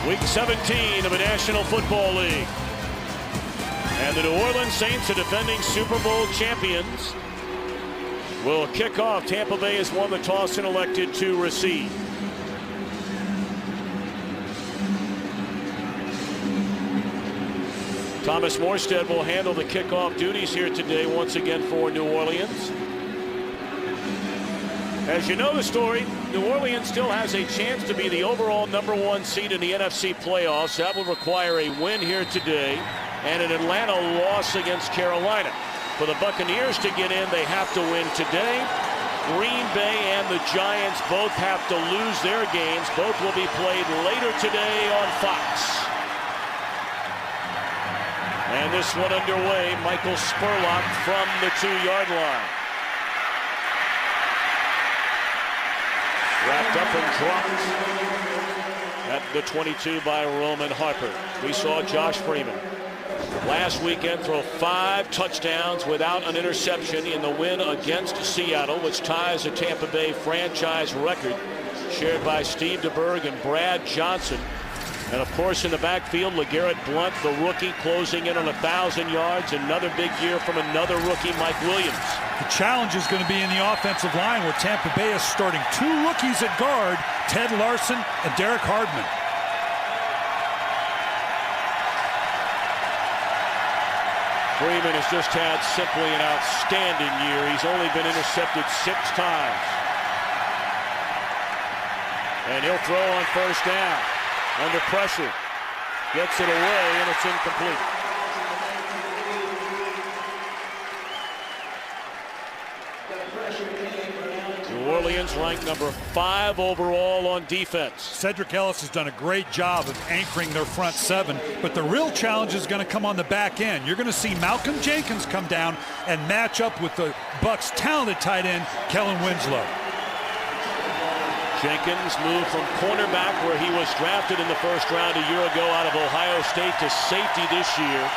Week 17 of the National Football League. And the New Orleans Saints, the defending Super Bowl champions, will kick off. Tampa Bay has won the toss and elected to receive. Thomas Morstead will handle the kickoff duties here today once again for New Orleans. As you know the story, New Orleans still has a chance to be the overall #1 seed in the NFC playoffs. That will require a win here today and an Atlanta loss against Carolina. For the Buccaneers to get in, they have to win today. Green Bay and the Giants both have to lose their games. Both will be played later today on Fox. And this one underway, Michael Spurlock from the 2-yard line. Wrapped up and dropped at the 22 by Roman Harper. We saw Josh Freeman last weekend throw 5 touchdowns without an interception in the win against Seattle, which ties a Tampa Bay franchise record shared by Steve DeBerg and Brad Johnson. And of course in the backfield, LeGarrette Blount, the rookie, closing in on 1,000 yards. Another big year from another rookie, Mike Williams. The challenge is going to be in the offensive line, where Tampa Bay is starting 2 rookies at guard, Ted Larson and Derek Hardman. Freeman has just had simply an outstanding year. He's only been intercepted 6 times. And he'll throw on first down. Under pressure. Gets it away, and it's incomplete. New Orleans ranked number 5 overall on defense. Cedric Ellis has done a great job of anchoring their front 7, but the real challenge is going to come on the back end. You're going to see Malcolm Jenkins come down and match up with the Bucs' talented tight end, Kellen Winslow. Jenkins moved from cornerback, where he was drafted in the first round a year ago out of Ohio State, to safety this year.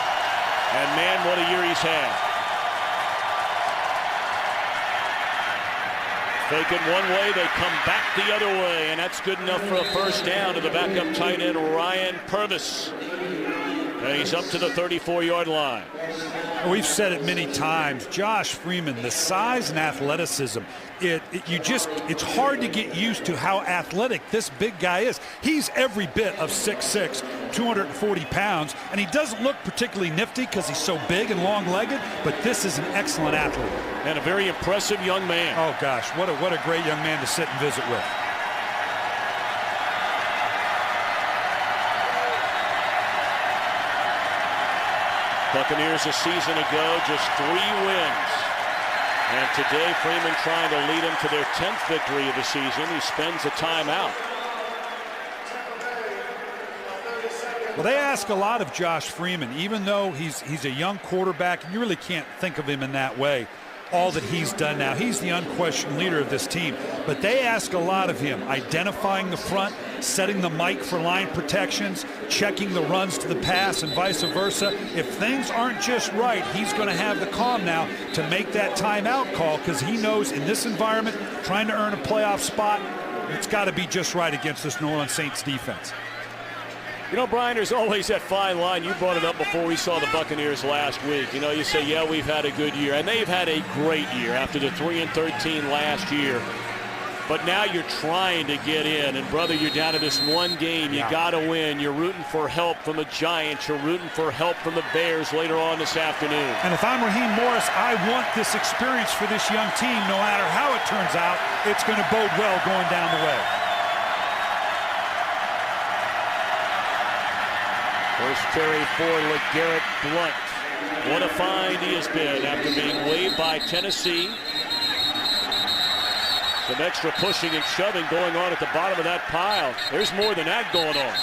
And man, what a year he's had. Fake it one way, they come back the other way, and that's good enough for a first down to the backup tight end, Ryan Purvis. And he's up to the 34-yard line. We've said it many times, Josh Freeman, the size and athleticism, it's hard to get used to how athletic this big guy is. He's every bit of 6'6", 240 pounds, and he doesn't look particularly nifty because he's so big and long-legged, but this is an excellent athlete. And a very impressive young man. Oh gosh, what a great young man to sit and visit with. Buccaneers a season ago, just 3 wins. And today, Freeman trying to lead them to their 10th victory of the season. He spends a timeout. Well, they ask a lot of Josh Freeman, even though he's a young quarterback, and you really can't think of him in that way. All that he's done now, he's the unquestioned leader of this team. But they ask a lot of him, identifying the front, setting the mic for line protections, checking the runs to the pass, and vice versa. If things aren't just right, he's going to have the calm now to make that timeout call, because he knows in this environment, trying to earn a playoff spot, it's got to be just right against this New Orleans Saints defense. You know, Brian, there's always that fine line. You brought it up before we saw the Buccaneers last week. You know, you say, yeah, we've had a good year. And they've had a great year after the 3-13 last year. But now you're trying to get in. And, brother, you're down to this one game. You got to win. You're rooting for help from the Giants. You're rooting for help from the Bears later on this afternoon. And if I'm Raheem Morris, I want this experience for this young team. No matter how it turns out, it's going to bode well going down the way. First carry for LeGarrette Blount. What a find he has been after being waived by Tennessee. Some extra pushing and shoving going on at the bottom of that pile. There's more than that going on.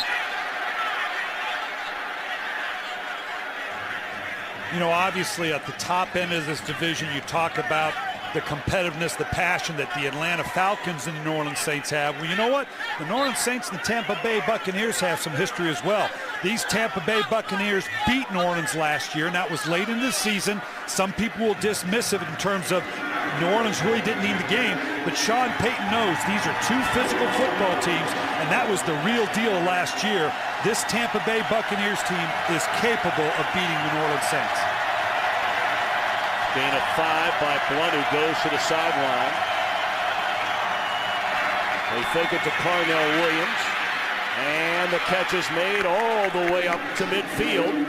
You know, obviously at the top end of this division, you talk about the competitiveness, the passion that the Atlanta Falcons and the New Orleans Saints have. Well, you know what? The New Orleans Saints and the Tampa Bay Buccaneers have some history as well. These Tampa Bay Buccaneers beat New Orleans last year, and that was late in the season. Some people will dismiss it in terms of New Orleans really didn't need the game, but Sean Payton knows these are two physical football teams, and that was the real deal last year. This Tampa Bay Buccaneers team is capable of beating the New Orleans Saints. Gain of 5 by Blunt, who goes to the sideline. They fake it to Carnell Williams, and the catch is made all the way up to midfield.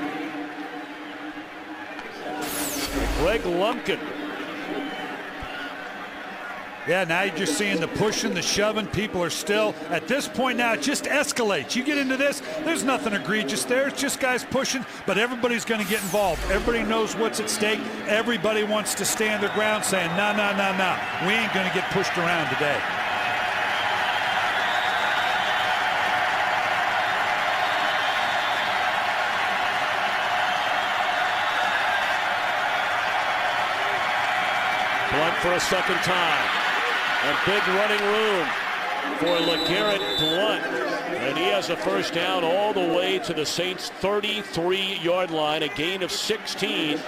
Greg Lumpkin. Yeah, now you're just seeing the pushing, the shoving. People are still, at this point now, it just escalates. You get into this, there's nothing egregious there. It's just guys pushing, but everybody's going to get involved. Everybody knows what's at stake. Everybody wants to stand their ground saying, no, no, no, no. We ain't going to get pushed around today. Blunt for a second time. And big running room for LeGarrette Blunt. And he has a first down all the way to the Saints' 33-yard line, a gain of 16.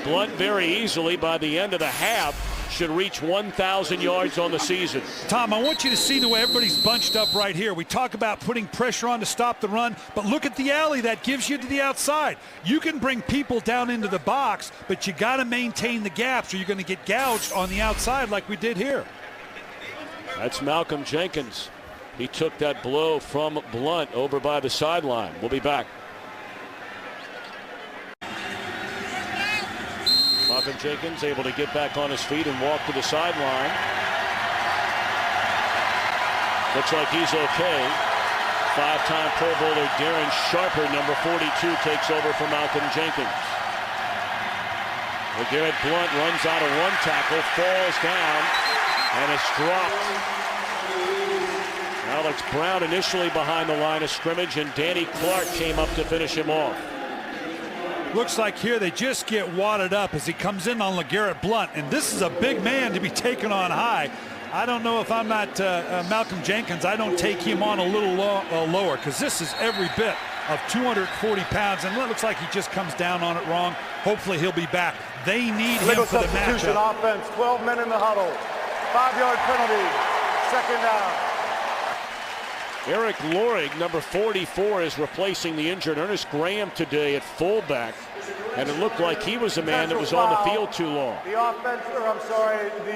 Blunt very easily by the end of the half should reach 1,000 yards on the season. Tom, I want you to see the way everybody's bunched up right here. We talk about putting pressure on to stop the run, but look at the alley that gives you to the outside. You can bring people down into the box, but you got to maintain the gaps or you're going to get gouged on the outside like we did here. That's Malcolm Jenkins. He took that blow from Blunt over by the sideline. We'll be back. Malcolm Jenkins able to get back on his feet and walk to the sideline. Looks like he's okay. Five-time Pro Bowler Darren Sharper, number 42, takes over for Malcolm Jenkins. LeGarrette Blunt runs out of one tackle, falls down, and is dropped. Alex Brown initially behind the line of scrimmage, and Danny Clark came up to finish him off. Looks like here they just get wadded up as he comes in on LeGarrette Blunt, and this is a big man to be taken on high. I don't know if I'm not Malcolm Jenkins. I don't take him on a little lower, because this is every bit of 240 pounds, and it looks like he just comes down on it wrong. Hopefully he'll be back. They need him for the matchup. Offense, 12 men in the huddle. 5-yard penalty, second down. Eric Lorig, number 44, is replacing the injured Ernest Graham today at fullback, and it looked like he was a man that was on the field too long. The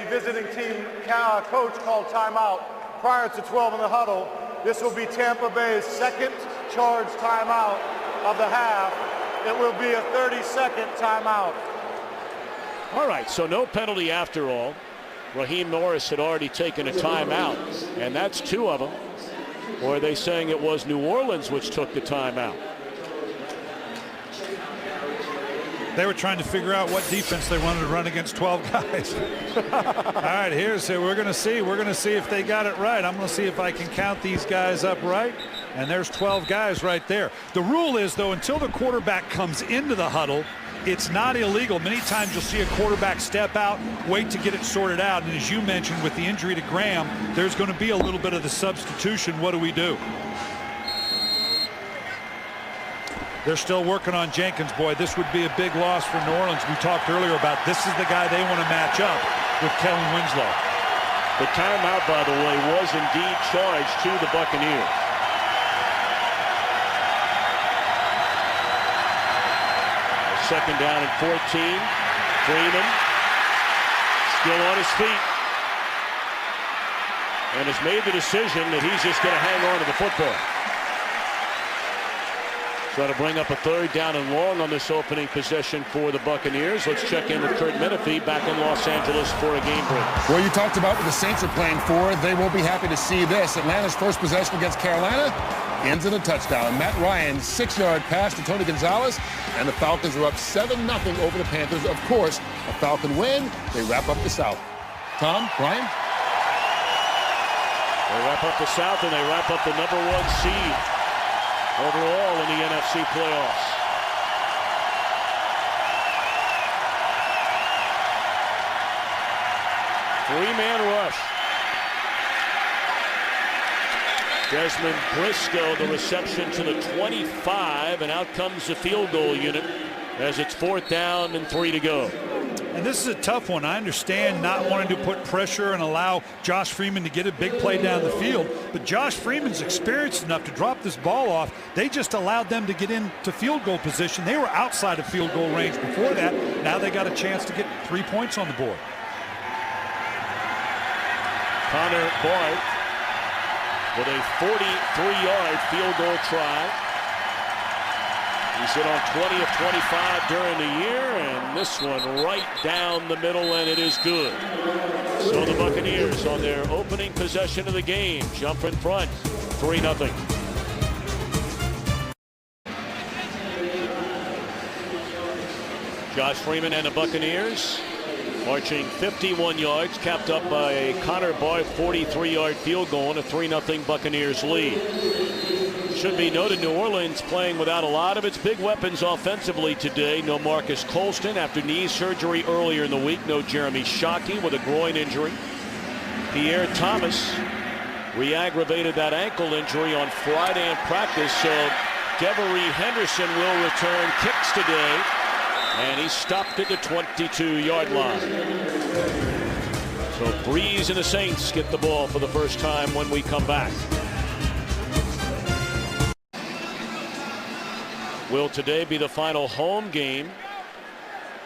visiting team coach called timeout prior to 12 in the huddle. This will be Tampa Bay's second charge timeout of the half. It will be a 30-second timeout. All right, so no penalty after all. Raheem Morris had already taken a timeout, and that's 2 of them. Or are they saying it was New Orleans which took the timeout? They were trying to figure out what defense they wanted to run against 12 guys. All right, we're going to see. We're going to see if they got it right. I'm going to see if I can count these guys up right. And there's 12 guys right there. The rule is, though, until the quarterback comes into the huddle, it's not illegal. Many times you'll see a quarterback step out, wait to get it sorted out. And as you mentioned, with the injury to Graham, there's going to be a little bit of the substitution. What do we do? They're still working on Jenkins. Boy, this would be a big loss for New Orleans. We talked earlier about this is the guy they want to match up with Kellen Winslow. The timeout, by the way, was indeed charged to the Buccaneers. Second down and 14. Freeman still on his feet and has made the decision that he's just going to hang on to the football. Trying to bring up a third down and long on this opening possession for the Buccaneers. Let's check in with Kurt Menefee back in Los Angeles for a game break. Well, you talked about what the Saints are playing for. They will be happy to see this. Atlanta's first possession against Carolina ends in a touchdown. Matt Ryan's 6-yard pass to Tony Gonzalez, and the Falcons are up 7-0 over the Panthers. Of course, a Falcon win. They wrap up the South. Tom, Brian? They wrap up the South, and they wrap up the #1 seed overall in the NFC playoffs. Three-man rush. Desmond Briscoe, the reception to the 25, and out comes the field goal unit as it's 4th down and 3 to go. And this is a tough one. I understand not wanting to put pressure and allow Josh Freeman to get a big play down the field, but Josh Freeman's experienced enough to drop this ball off. They just allowed them to get into field goal position. They were outside of field goal range before that. Now they got a chance to get 3 points on the board. Connor Boyd with a 43-yard field goal try. He's hit on 20 of 25 during the year, and this one right down the middle, and it is good. So the Buccaneers on their opening possession of the game jump in front, 3-0. Josh Freeman and the Buccaneers marching 51 yards, capped up by a Connor Boyd 43-yard field goal and a 3-0 Buccaneers lead. Should be noted, New Orleans playing without a lot of its big weapons offensively today. No Marcus Colston after knee surgery earlier in the week. No Jeremy Shockey with a groin injury. Pierre Thomas re-aggravated that ankle injury on Friday in practice, so Devery Henderson will return kicks today, and he stopped at the 22-yard line. So Breeze and the Saints get the ball for the first time when we come back. Will today be the final home game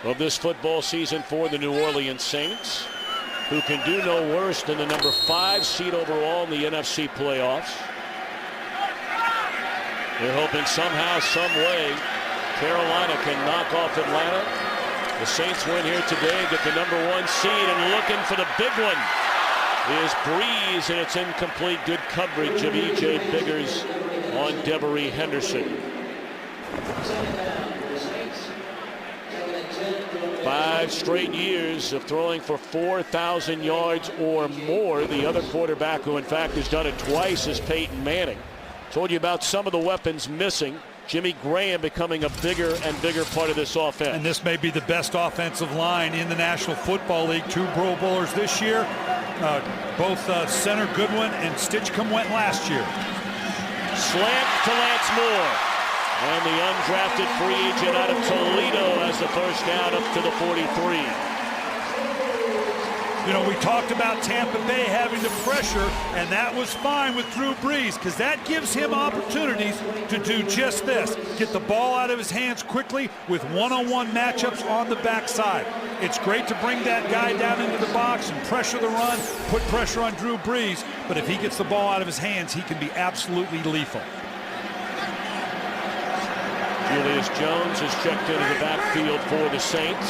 of this football season for the New Orleans Saints, who can do no worse than the number 5 seed overall in the NFC playoffs. They're hoping somehow, some way, Carolina can knock off Atlanta. The Saints win here today, get the number 1 seed, and looking for the big one is Breeze, and it's incomplete. Good coverage of E.J. Biggers on Devery Henderson. 5 straight years of throwing for 4,000 yards or more. The other quarterback who in fact has done it twice is Peyton Manning. Told you about some of the weapons missing. Jimmy Graham becoming a bigger and bigger part of this offense. And this may be the best offensive line in the National Football League. 2 Pro Bowlers this year. Both center Goodwin and Stitchcomb went last year. Slant to Lance Moore. And the undrafted free agent out of Toledo has the first down up to the 43. You know, we talked about Tampa Bay having the pressure, and that was fine with Drew Brees because that gives him opportunities to do just this. Get the ball out of his hands quickly with one-on-one matchups on the backside. It's great to bring that guy down into the box and pressure the run, put pressure on Drew Brees, but if he gets the ball out of his hands, he can be absolutely lethal. Julius Jones is checked into the backfield for the Saints.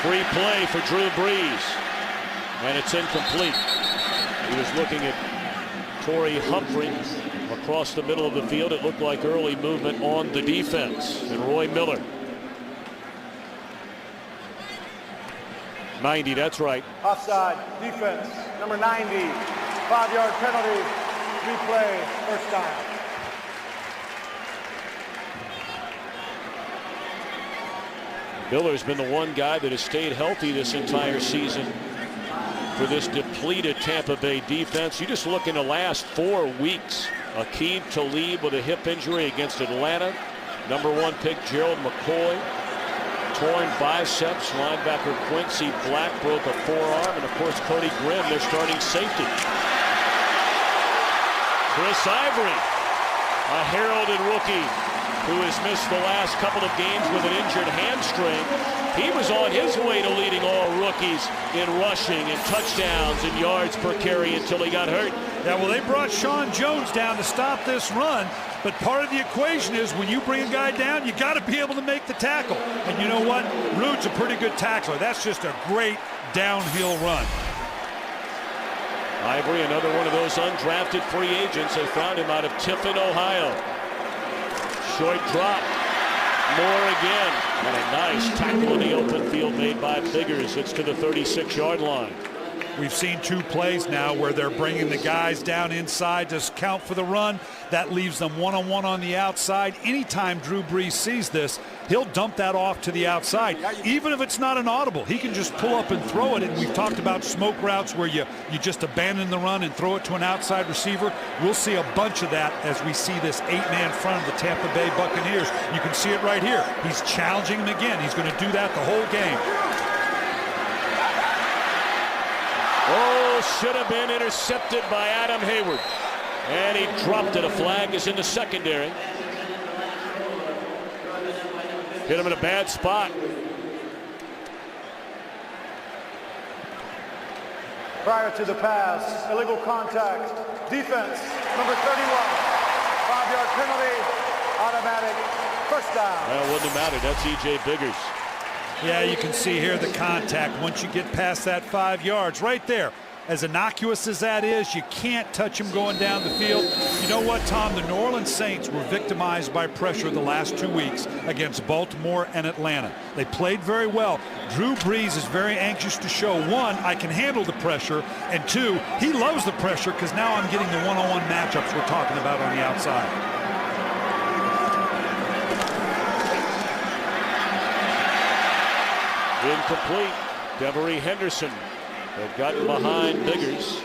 Free play for Drew Brees, and it's incomplete. He was looking at Torrey Humphrey across the middle of the field. It looked like early movement on the defense, and Roy Miller. 90, that's right. Offside, defense, number 90, 5-yard penalty, replay, first down. Miller's been the one guy that has stayed healthy this entire season for this depleted Tampa Bay defense. You just look in the last 4 weeks. Aqib Talib with a hip injury against Atlanta. Number 1 pick Gerald McCoy. Torn biceps. Linebacker Quincy Black broke a forearm. And of course Cody Grimm, their starting safety. Chris Ivory, a heralded rookie who has missed the last couple of games with an injured hamstring. He was on his way to leading all rookies in rushing and touchdowns and yards per carry until he got hurt. Yeah, well, they brought Sean Jones down to stop this run, but part of the equation is when you bring a guy down, you got to be able to make the tackle. And you know what? Rude's a pretty good tackler. That's just a great downhill run. Ivory, another one of those undrafted free agents. They found him out of Tiffin, Ohio. Short drop. Moore again. And a nice tackle in the open field made by Biggers. It's to the 36-yard line. We've seen 2 plays now where they're bringing the guys down inside to count for the run. That leaves them one-on-one on the outside. Anytime Drew Brees sees this, he'll dump that off to the outside. Even if it's not an audible, he can just pull up and throw it. And we've talked about smoke routes where you just abandon the run and throw it to an outside receiver. We'll see a bunch of that as we see this 8-man front of the Tampa Bay Buccaneers. You can see it right here. He's challenging him again. He's going to do that the whole game. Oh, should have been intercepted by Adam Hayward. And he dropped it. A flag is in the secondary. Hit him in a bad spot. Prior to the pass, illegal contact, defense, number 31, 5-yard penalty, automatic first down. Well, wouldn't have mattered. That's E.J. Biggers. Yeah, you can see here the contact once you get past that 5 yards right there. As innocuous as that is, you can't touch him going down the field. You know what, Tom? The New Orleans Saints were victimized by pressure the last 2 weeks against Baltimore and Atlanta. They played very well. Drew Brees is very anxious to show, 1, I can handle the pressure, and 2, he loves the pressure because now I'm getting the one-on-one matchups we're talking about on the outside. Incomplete. Devery Henderson. They've gotten behind Biggers.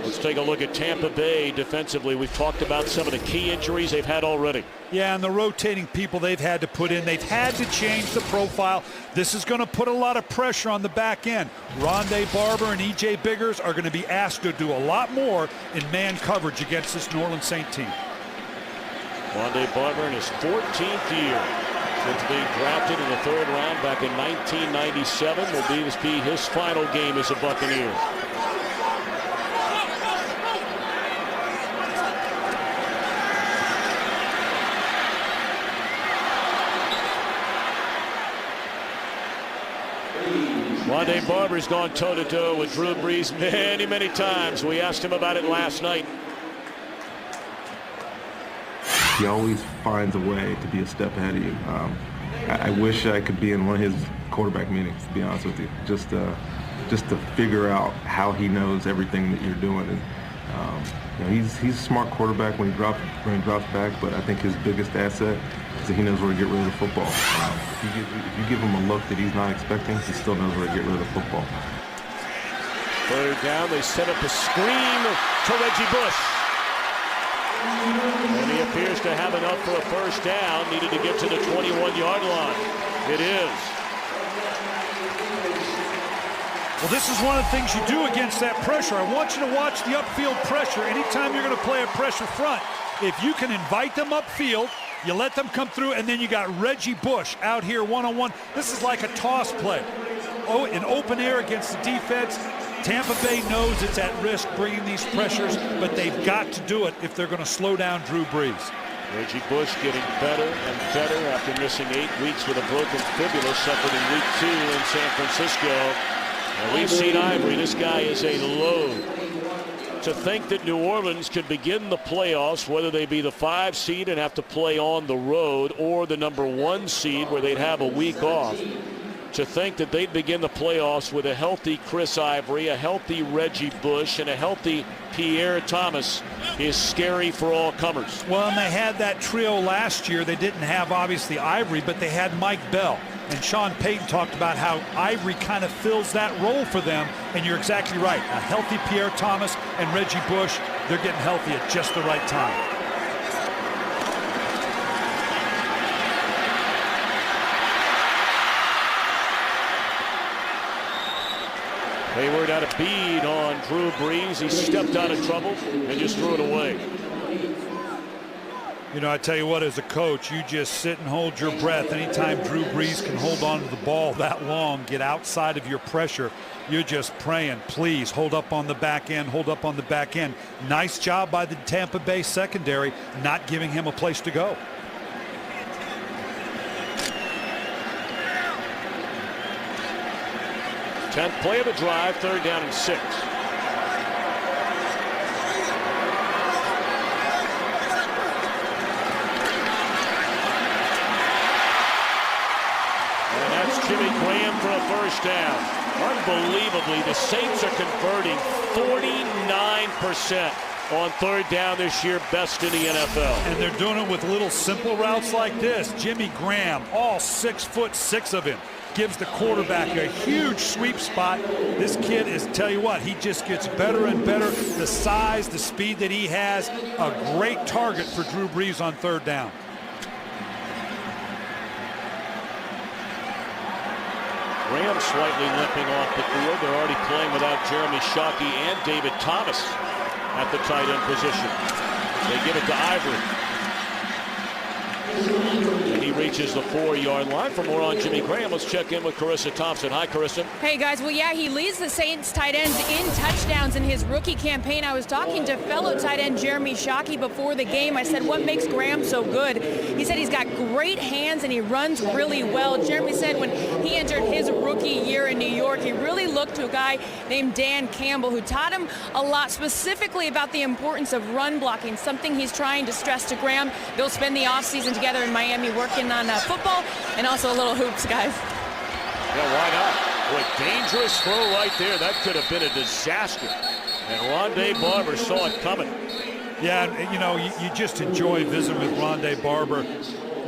Let's take a look at Tampa Bay defensively. We've talked about some of the key injuries they've had already. Yeah, and the rotating people they've had to put in. They've had to change the profile. This is going to put a lot of pressure on the back end. Rondé Barber and E.J. Biggers are going to be asked to do a lot more in man coverage against this New Orleans Saints team. Rondé Barber in his 14th year since being drafted in the 3rd round back in 1997. This be his final game as a Buccaneer. Rondé Barber's gone toe-to-toe with Drew Brees many, many times. We asked him about it last night. He always finds a way to be a step ahead of you. I wish I could be in one of his quarterback meetings, to be honest with you, just to figure out how he knows everything that you're doing. And he's a smart quarterback when he drops back, but I think his biggest asset is that he knows where to get rid of the football. If you give him a look that he's not expecting, he still knows where to get rid of the football. 3rd down, they set up a screen to Reggie Bush. And he appears to have enough for a first down. Needed to get to the 21-yard line. It is. Well, this is one of the things you do against that pressure. I want you to watch the upfield pressure. Anytime you're going to play a pressure front, if you can invite them upfield, you let them come through, and then you got Reggie Bush out here one-on-one. This is like a toss play. Oh, in open air against the defense. Tampa Bay knows it's at risk bringing these pressures, but they've got to do it if they're going to slow down Drew Brees. Reggie Bush getting better and better after missing 8 weeks with a broken fibula suffered in week 2 in San Francisco. And we've seen Ivory. This guy is a load. To think that New Orleans could begin the playoffs, whether they be the 5 seed and have to play on the road, or the number 1 seed where they'd have a week off. To think that they'd begin the playoffs with a healthy Chris Ivory, a healthy Reggie Bush, and a healthy Pierre Thomas is scary for all comers. Well, and they had that trio last year. They didn't have, obviously, Ivory, but they had Mike Bell. And Sean Payton talked about how Ivory kind of fills that role for them. And you're exactly right. A healthy Pierre Thomas and Reggie Bush, they're getting healthy at just the right time. Hayward out of bead on Drew Brees. He stepped out of trouble and just threw it away. You know, I tell you what, as a coach, you just sit and hold your breath. Anytime Drew Brees can hold on to the ball that long, get outside of your pressure, you're just praying, please hold up on the back end, hold up on the back end. Nice job by the Tampa Bay secondary, not giving him a place to go. Tenth play of the drive, 3rd down and 6. And that's Jimmy Graham for a first down. Unbelievably, the Saints are converting 49% on third down this year, best in the NFL. And they're doing it with little simple routes like this. Jimmy Graham, all 6'6" of him, gives the quarterback a huge sweep spot. This kid is, tell you what, he just gets better and better. The size, the speed that he has, a great target for Drew Brees on third down. Graham slightly limping off the field. They're already playing without Jeremy Shockey and David Thomas at the tight end position. They give it to Ivory. And he reaches the 4-yard line. For more on Jimmy Graham, let's check in with Carissa Thompson. Hi, Carissa. Hey, guys. Well, yeah, he leads the Saints tight ends in touchdowns in his rookie campaign. I was talking to fellow tight end Jeremy Shockey before the game. I said, what makes Graham so good? He said he's got great hands and he runs really well. Jeremy said when he entered his rookie year in New York, he really looked to a guy named Dan Campbell who taught him a lot, specifically about the importance of run blocking, something he's trying to stress to Graham. They'll spend the offseason together in Miami working on football and also a little hoops, guys. Yeah, why not? Boy, dangerous throw right there. That could have been a disaster. And Rondé Barber saw it coming. Yeah, you know, you just enjoy visiting with Rondé Barber.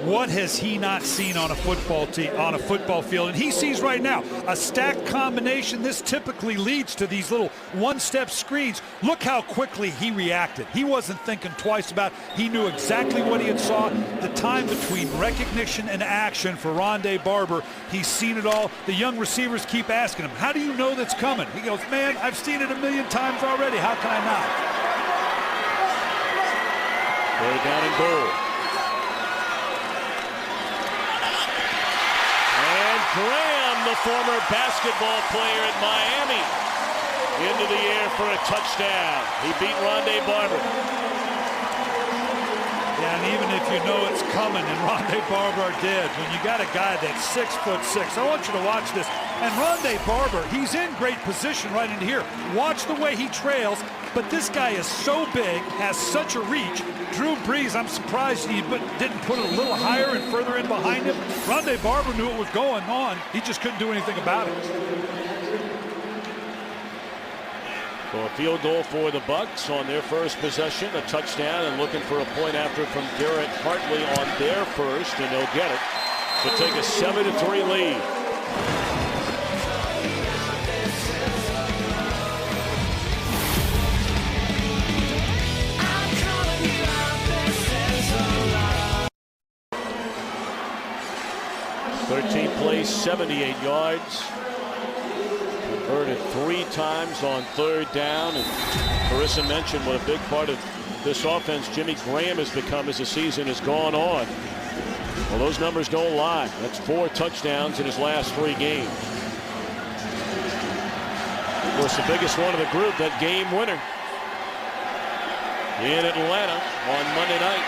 What has he not seen on a football team, on a football field? And he sees right now a stacked combination. This typically leads to these little one-step screens. Look how quickly he reacted. He wasn't thinking twice about it. He knew exactly what he had saw. The time between recognition and action for Rondé Barber, he's seen it all. The young receivers keep asking him, how do you know that's coming? He goes, man, I've seen it a million times already. How can I not? Third down and goal. Graham, the former basketball player at Miami, into the air for a touchdown. He beat Rondé Barber. Yeah, and even if you know it's coming, and Rondé Barber did, when you got a guy that's 6'6", I want you to watch this. And Rondé Barber, he's in great position right into here. Watch the way he trails, but this guy is so big, has such a reach. Drew Brees, I'm surprised he didn't put it a little higher and further in behind him. Rondé Barber knew what was going on. He just couldn't do anything about it. So a field goal for the Bucs on their first possession, a touchdown, and looking for a point after from Garrett Hartley on their first, and they'll get it to take a 7-3 lead. Plays 78 yards. Converted 3 times on third down. And Carissa mentioned what a big part of this offense Jimmy Graham has become as the season has gone on. Well, those numbers don't lie. That's 4 touchdowns in his last 3 games. Of course, the biggest one of the group, that game winner in Atlanta on Monday night.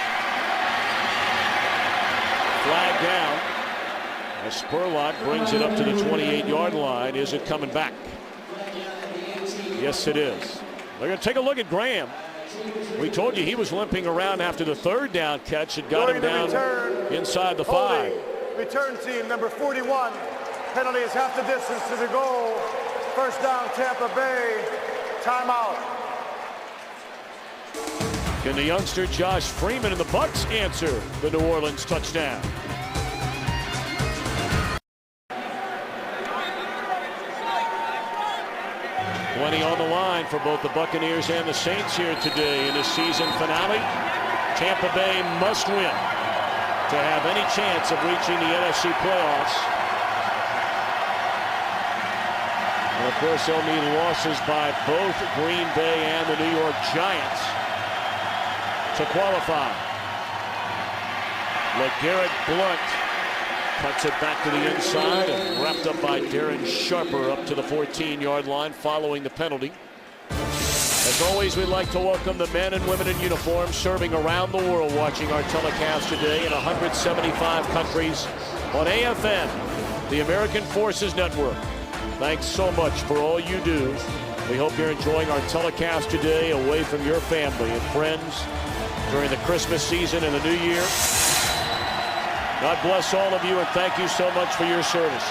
Flag down. As Spurlock brings it up to the 28-yard line. Is it coming back? Yes, it is. We're going to take a look at Graham. We told you he was limping around after the third down catch. It got him down inside the 5. Return team number 41. Penalty is half the distance to the goal. First down, Tampa Bay. Timeout. Can the youngster Josh Freeman and the Bucs answer the New Orleans touchdown? Plenty on the line for both the Buccaneers and the Saints here today in the season finale. Tampa Bay must win to have any chance of reaching the NFC playoffs. And of course, they'll need losses by both Green Bay and the New York Giants to qualify. LeGarrette Blount cuts it back to the inside and wrapped up by Darren Sharper up to the 14-yard line following the penalty. As always, we'd like to welcome the men and women in uniform serving around the world watching our telecast today in 175 countries on AFN, the American Forces Network. Thanks so much for all you do. We hope you're enjoying our telecast today away from your family and friends during the Christmas season and the New Year. God bless all of you, and thank you so much for your service.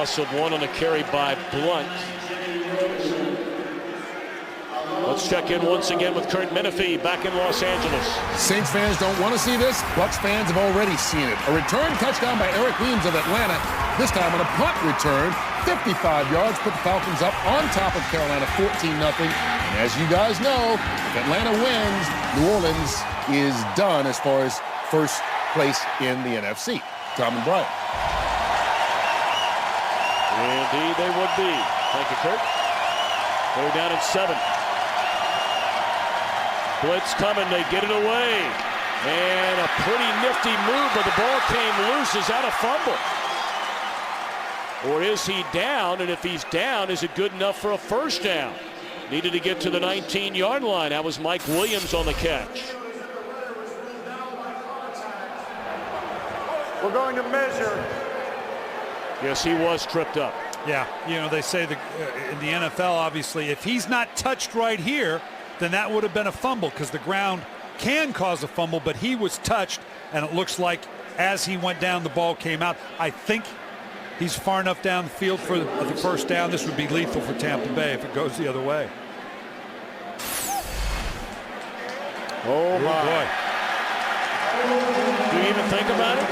loss of 1 on a carry by Blunt. Let's check in once again with Kurt Menefee back in Los Angeles. Saints fans don't want to see this. Bucs fans have already seen it. A return touchdown by Eric Weems of Atlanta, this time on a punt return. 55 yards, put the Falcons up on top of Carolina 14-0. And as you guys know, if Atlanta wins, New Orleans is done as far as first place in the NFC. Tom and Brian. Indeed, they would be. Thank you, Kurt. They're down at 7. Blitz coming, they get it away. And a pretty nifty move, but the ball came loose. Is that a fumble? Or is he down? And if he's down, is it good enough for a first down? Needed to get to the 19-yard line. That was Mike Williams on the catch. We're going to measure. Yes, he was tripped up. Yeah, you know, they say that in the NFL, obviously, if he's not touched right here, then that would have been a fumble because the ground can cause a fumble, but he was touched, and it looks like as he went down, the ball came out. I think he's far enough down the field for the first down. This would be lethal for Tampa Bay if it goes the other way. Oh, my. Boy. Do you even think about it?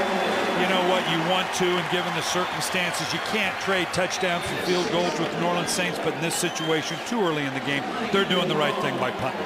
You know what, you want to, and given the circumstances, you can't trade touchdowns for field goals with the New Orleans Saints, but in this situation, too early in the game, they're doing the right thing by punting.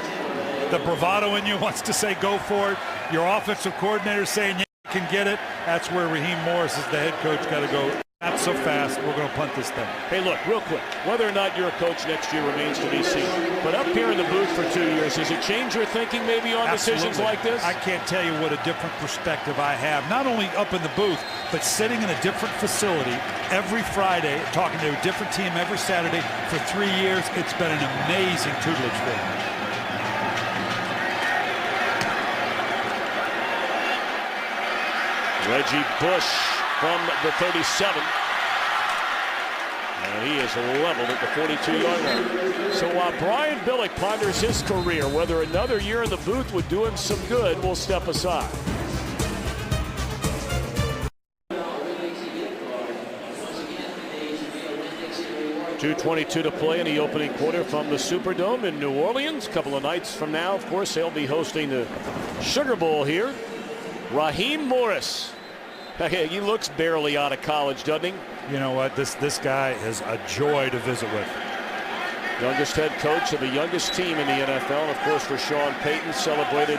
The bravado in you wants to say go for it. Your offensive coordinator saying, yeah, you can get it. That's where Raheem Morris, as the head coach, got to go. Not so fast. We're going to punt this thing. Hey, look, real quick. Whether or not you're a coach next year remains to be seen. But up here in the booth for 2 years, does it change your thinking maybe on decisions like this? I can't tell you what a different perspective I have. Not only up in the booth, but sitting in a different facility every Friday, talking to a different team every Saturday for 3 years. It's been an amazing tutelage for me. Reggie Bush from the 37. And he is leveled at the 42-yard line. So while Brian Billick ponders his career, whether another year in the booth would do him some good, we'll step aside. .222 to play in the opening quarter from the Superdome in New Orleans. A couple of nights from now, of course, they'll be hosting the Sugar Bowl here. Raheem Morris. He looks barely out of college, doesn't he? You know what? This guy is a joy to visit with. Youngest head coach of the youngest team in the NFL. And of course, for Sean Payton, celebrated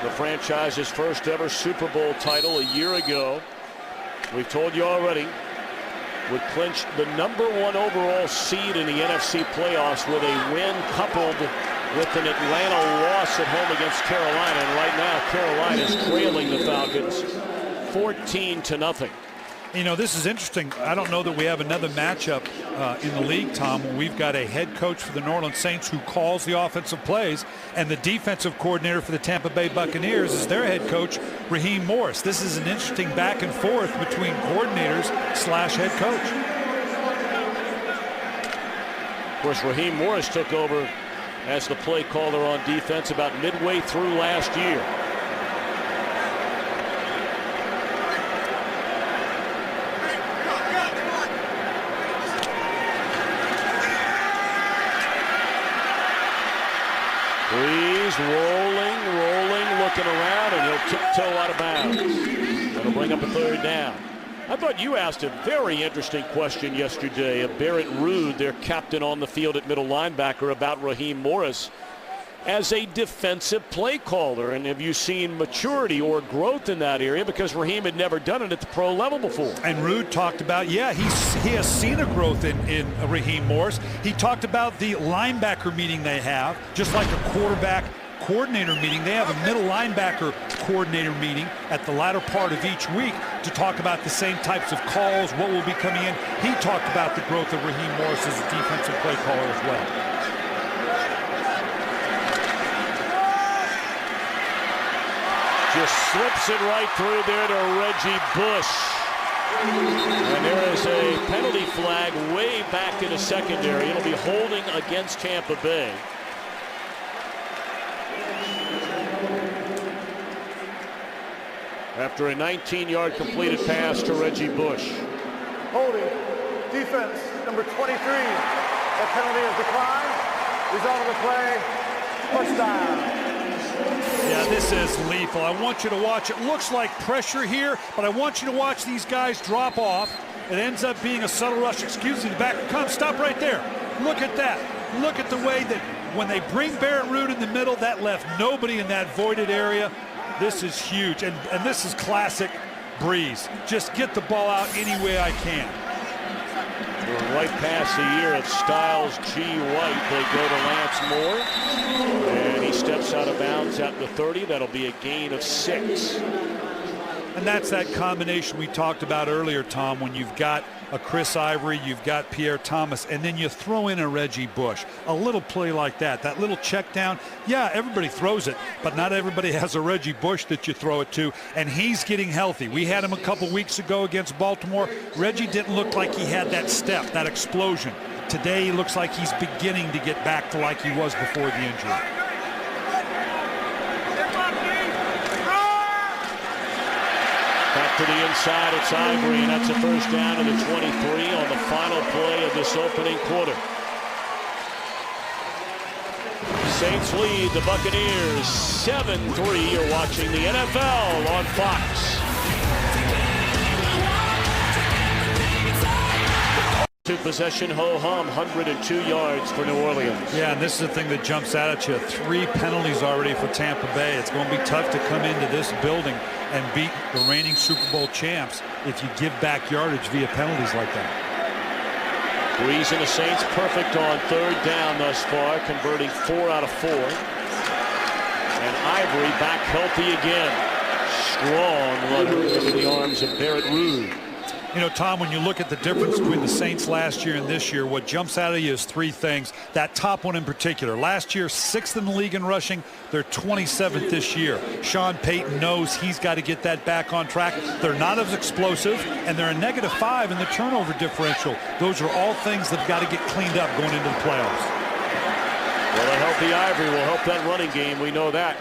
the franchise's first ever Super Bowl title a year ago. We've told you already, would clinch the #1 overall seed in the NFC playoffs with a win coupled with an Atlanta loss at home against Carolina. And right now, Carolina is trailing the Falcons 14-0. You know, this is interesting. I don't know that we have another matchup in the league, Tom, when we've got a head coach for the New Orleans Saints who calls the offensive plays, and the defensive coordinator for the Tampa Bay Buccaneers is their head coach, Raheem Morris. This is an interesting back and forth between coordinators / head coach. Of course, Raheem Morris took over as the play caller on defense about midway through last year. Breeze rolling, looking around, and he'll tiptoe out of bounds. That'll bring up a third down. I thought you asked a very interesting question yesterday of Barrett Ruud, their captain on the field at middle linebacker, about Raheem Morris as a defensive play caller. And have you seen maturity or growth in that area? Because Raheem had never done it at the pro level before. And Ruud talked about, yeah, he has seen a growth in Raheem Morris. He talked about the linebacker meeting they have, just like a quarterback coordinator meeting. They have a middle linebacker coordinator meeting at the latter part of each week to talk about the same types of calls, what will be coming in. He talked about the growth of Raheem Morris as a defensive play caller as well. Just slips it right through there to Reggie Bush. And there is a penalty flag way back in the secondary. It'll be holding against Tampa Bay. After a 19-yard completed pass to Reggie Bush. Holding Defense, number 23. That penalty is declined. Result of the play, touchdown. Yeah, this is lethal. I want you to watch. It looks like pressure here, but I want you to watch these guys drop off. It ends up being a subtle rush. Excuse me, the back comes. Stop right there. Look at that. Look at the way that when they bring Barrett Root in the middle, that left nobody in that voided area. This is huge, and this is classic Breeze. Just get the ball out any way I can. We're right past the year of Styles G. White. They go to Lance Moore, and he steps out of bounds at the 30. That'll be a gain of 6. And that's that combination we talked about earlier, Tom, when you've got a Chris Ivory, you've got Pierre Thomas, and then you throw in a Reggie Bush. A little play like that little check down. Yeah, everybody throws it, but not everybody has a Reggie Bush that you throw it to, and he's getting healthy. We had him a couple weeks ago against Baltimore. Reggie didn't look like he had that step, that explosion. Today he looks like he's beginning to get back to like he was before the injury. Back to the inside, it's Ivory, and that's a first down to the 23 on the final play of this opening quarter. Saints lead the Buccaneers 7-3. You're watching the NFL on Fox. Possession ho-hum, 102 yards for New Orleans. Yeah, and this is the thing that jumps out at you. 3 penalties already for Tampa Bay. It's going to be tough to come into this building and beat the reigning Super Bowl champs if you give back yardage via penalties like that. Breeze and the Saints perfect on 3rd down thus far, converting 4 out of 4. And Ivory back healthy again. Strong runner into the arms of Barrett Root. You know, Tom, when you look at the difference between the Saints last year and this year, what jumps out at you is 3 things. That top one in particular. Last year, 6th in the league in rushing. They're 27th this year. Sean Payton knows he's got to get that back on track. They're not as explosive, and they're a -5 in the turnover differential. Those are all things that've got to get cleaned up going into the playoffs. Well, a healthy Ivory will help that running game. We know that.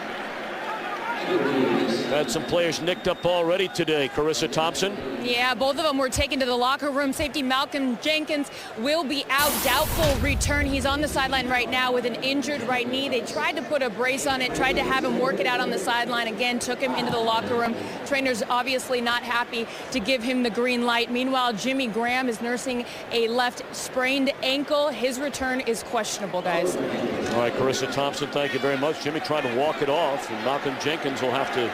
Had some players nicked up already today. Carissa Thompson. Yeah, both of them were taken to the locker room. Safety Malcolm Jenkins will be out. Doubtful return. He's on the sideline right now with an injured right knee. They tried to put a brace on it, tried to have him work it out on the sideline again, took him into the locker room. Trainer's obviously not happy to give him the green light. Meanwhile, Jimmy Graham is nursing a left sprained ankle. His return is questionable, guys. All right, Carissa Thompson, thank you very much. Jimmy tried to walk it off, and Malcolm Jenkins will have to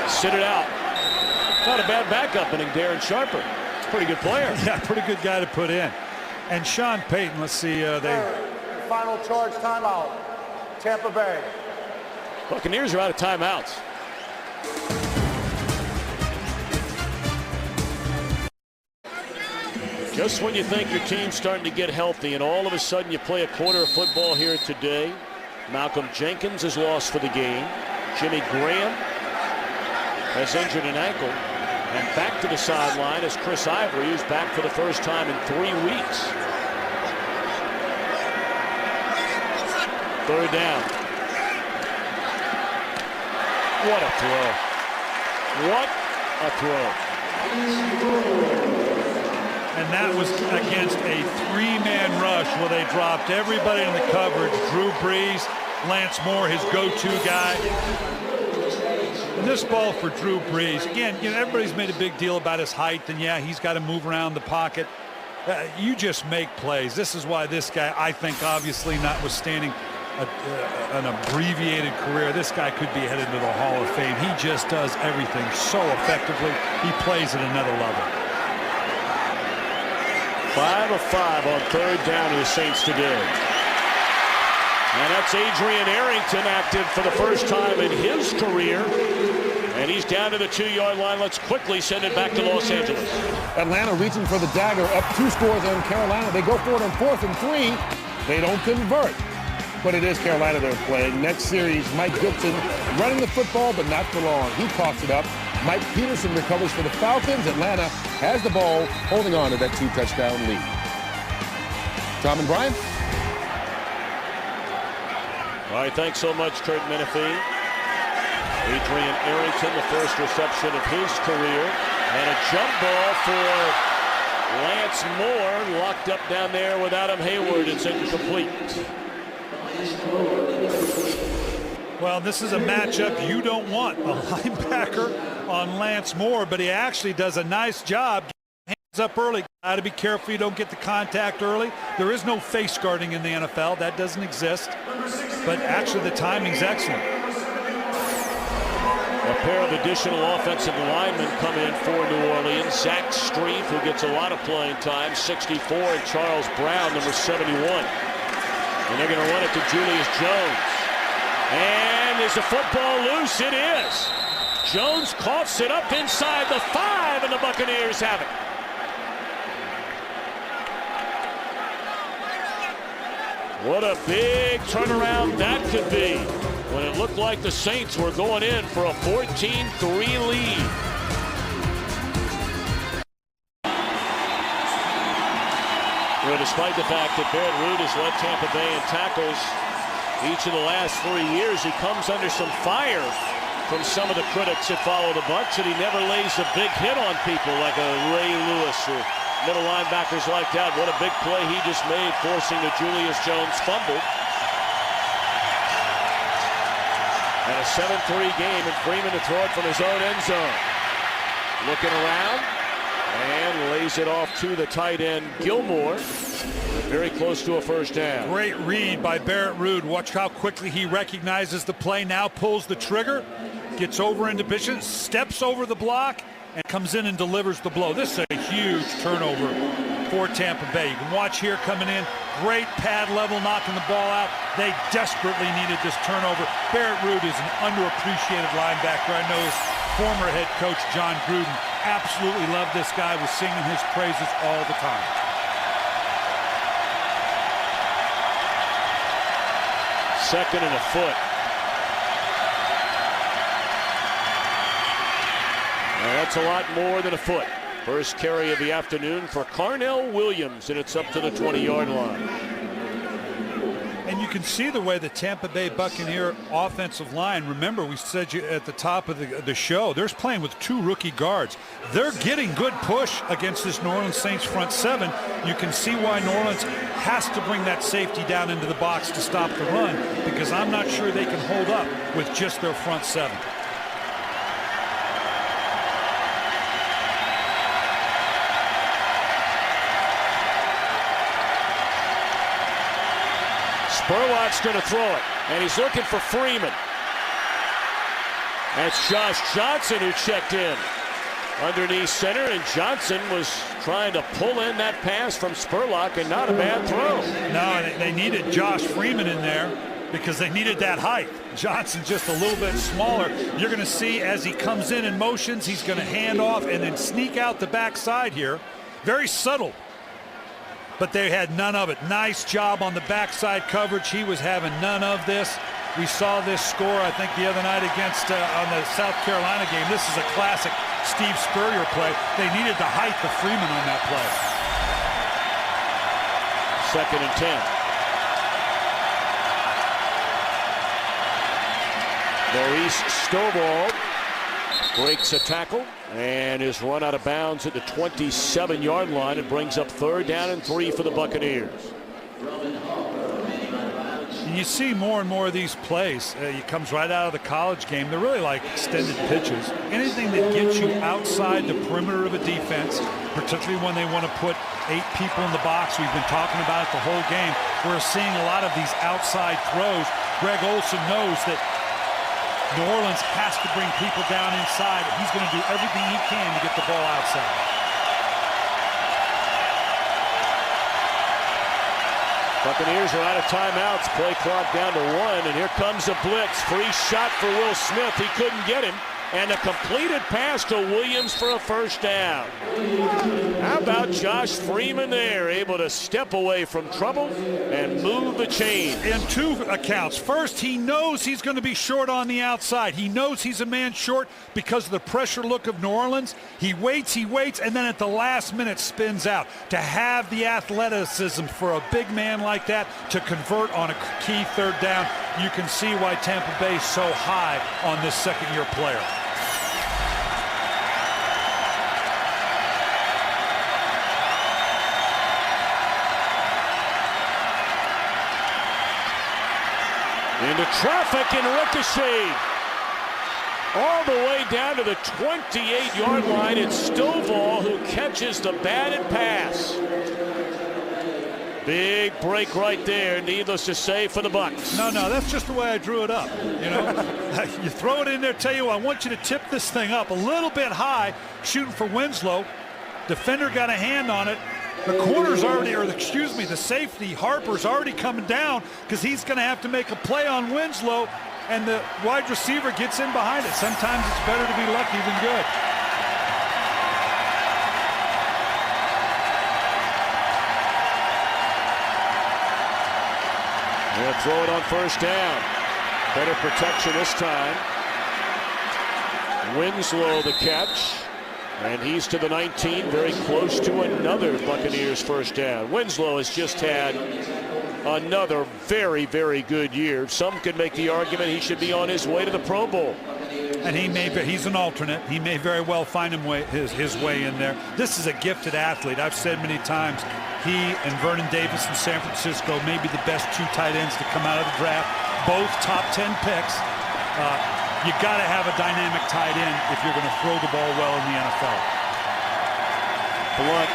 sit it out. Not a bad backup inning, Darren Sharper. Pretty good player. Yeah, pretty good guy to put in. And Sean Payton, let's see. Final charge timeout. Tampa Bay. Buccaneers are out of timeouts. Just when you think your team's starting to get healthy, and all of a sudden you play a quarter of football here today. Malcolm Jenkins is lost for the game. Jimmy Graham has injured an ankle, and back to the sideline is Chris Ivory, who's back for the first time in 3 weeks. 3rd down. What a throw. What a throw. And that was against a 3-man rush where they dropped everybody in the coverage. Drew Brees, Lance Moore, his go-to guy. And this ball for Drew Brees, again, you know, everybody's made a big deal about his height, and yeah, he's got to move around the pocket. You just make plays. This is why this guy, I think, obviously notwithstanding an abbreviated career, this guy could be headed to the Hall of Fame. He just does everything so effectively. He plays at another level. 5 of 5 on 3rd down to the Saints today. And that's Adrian Arrington active for the first time in his career. And he's down to the 2-yard line. Let's quickly send it back to Los Angeles. Atlanta reaching for the dagger, up 2 scores on Carolina. They go for it on 4th and 3. They don't convert. But it is Carolina they're playing. Next series, Mike Gibson running the football, but not for long. He coughs it up. Mike Peterson recovers for the Falcons. Atlanta has the ball, holding on to that 2-touchdown lead. Tom and Brian? All right, thanks so much, Kurt Menefee. Adrian Arrington, the first reception of his career. And a jump ball for Lance Moore locked up down there with Adam Hayward. It's incomplete. Well, this is a matchup you don't want. A linebacker on Lance Moore, but he actually does a nice job. Hands up early. Got to be careful you don't get the contact early. There is no face guarding in the NFL. That doesn't exist. But actually the timing's excellent. A pair of additional offensive linemen come in for New Orleans. Zach Streif, who gets a lot of playing time, 64, and Charles Brown, number 71. And they're going to run it to Julius Jones. And is the football loose? It is. Jones coughs it up inside the 5, and the Buccaneers have it. What a big turnaround that could be when it looked like the Saints were going in for a 14-3 lead. Well, despite the fact that Barrett Roode has led Tampa Bay in tackles each of the last 3 years, he comes under some fire from some of the critics that follow the Bucs, and he never lays a big hit on people like a Ray Lewis or middle linebackers like that. What a big play he just made, forcing the Julius Jones fumble. And a 7-3 game, and Freeman to throw it from his own end zone. Looking around and lays it off to the tight end Gilmore. Very close to a first down. Great read by Barrett Roode. Watch how quickly he recognizes the play, now pulls the trigger, gets over into position, steps over the block, and comes in and delivers the blow. This is a huge turnover for Tampa Bay. You can watch here coming in. Great pad level, knocking the ball out. They desperately needed this turnover. Barrett Roode is an underappreciated linebacker. I know his former head coach, John Gruden, absolutely loved this guy, was singing his praises all the time. Second and a foot. That's a lot more than a foot. First carry of the afternoon for Carnell Williams, and it's up to the 20-yard line. And you can see the way the Tampa Bay Buccaneer offensive line, remember we said you at the top of the show, they're playing with 2 rookie guards. They're getting good push against this New Orleans Saints front 7. You can see why New Orleans has to bring that safety down into the box to stop the run, because I'm not sure they can hold up with just their front 7. Spurlock's going to throw it, and he's looking for Freeman. That's Josh Johnson who checked in underneath center, and Johnson was trying to pull in that pass from Spurlock, and not a bad throw. No, they needed Josh Freeman in there because they needed that height. Johnson just a little bit smaller. You're going to see as he comes in motions, he's going to hand off and then sneak out the backside here. Very subtle. But they had none of it. Nice job on the backside coverage. He was having none of this. We saw this score, I think, the other night against on the South Carolina game. This is a classic Steve Spurrier play. They needed the height of Freeman on that play. Second and 10. Maurice Stovall breaks a tackle and is run out of bounds at the 27-yard line. It brings up 3rd down and 3 for the Buccaneers. And you see more and more of these plays. It comes right out of the college game. They're really like extended pitches. Anything that gets you outside the perimeter of a defense, particularly when they want to put 8 people in the box. We've been talking about it the whole game. We're seeing a lot of these outside throws. Greg Olsen knows that New Orleans has to bring people down inside. He's going to do everything he can to get the ball outside. Buccaneers are out of timeouts. Play clock down to 1, and here comes a blitz. Free shot for Will Smith. He couldn't get him. And a completed pass to Williams for a first down. How about Josh Freeman there, able to step away from trouble and move the chain. In 2 accounts. First, he knows he's going to be short on the outside. He knows he's a man short because of the pressure look of New Orleans. He waits, and then at the last minute spins out. To have the athleticism for a big man like that to convert on a key 3rd down, you can see why Tampa Bay is so high on this second-year player. Into traffic and ricocheted all the way down to the 28-yard line. It's Stovall who catches the batted pass. Big break right there, needless to say, for the Bucs. No, that's just the way I drew it up. You know, you throw it in there, tell you, I want you to tip this thing up a little bit high, shooting for Winslow. Defender got a hand on it. The corner's already, the safety, Harper's already coming down because he's going to have to make a play on Winslow, and the wide receiver gets in behind it. Sometimes it's better to be lucky than good. They'll throw it on first down. Better protection this time. Winslow the catch. And he's to the 19, very close to another Buccaneers first down. Winslow has just had another very, very good year. Some could make the argument he should be on his way to the Pro Bowl. And he's an alternate. He may very well find his way in there. This is a gifted athlete. I've said many times, he and Vernon Davis in San Francisco may be the best two tight ends to come out of the draft. Both top 10 picks. You got to have a dynamic tight end if you're going to throw the ball well in the NFL. Blunt.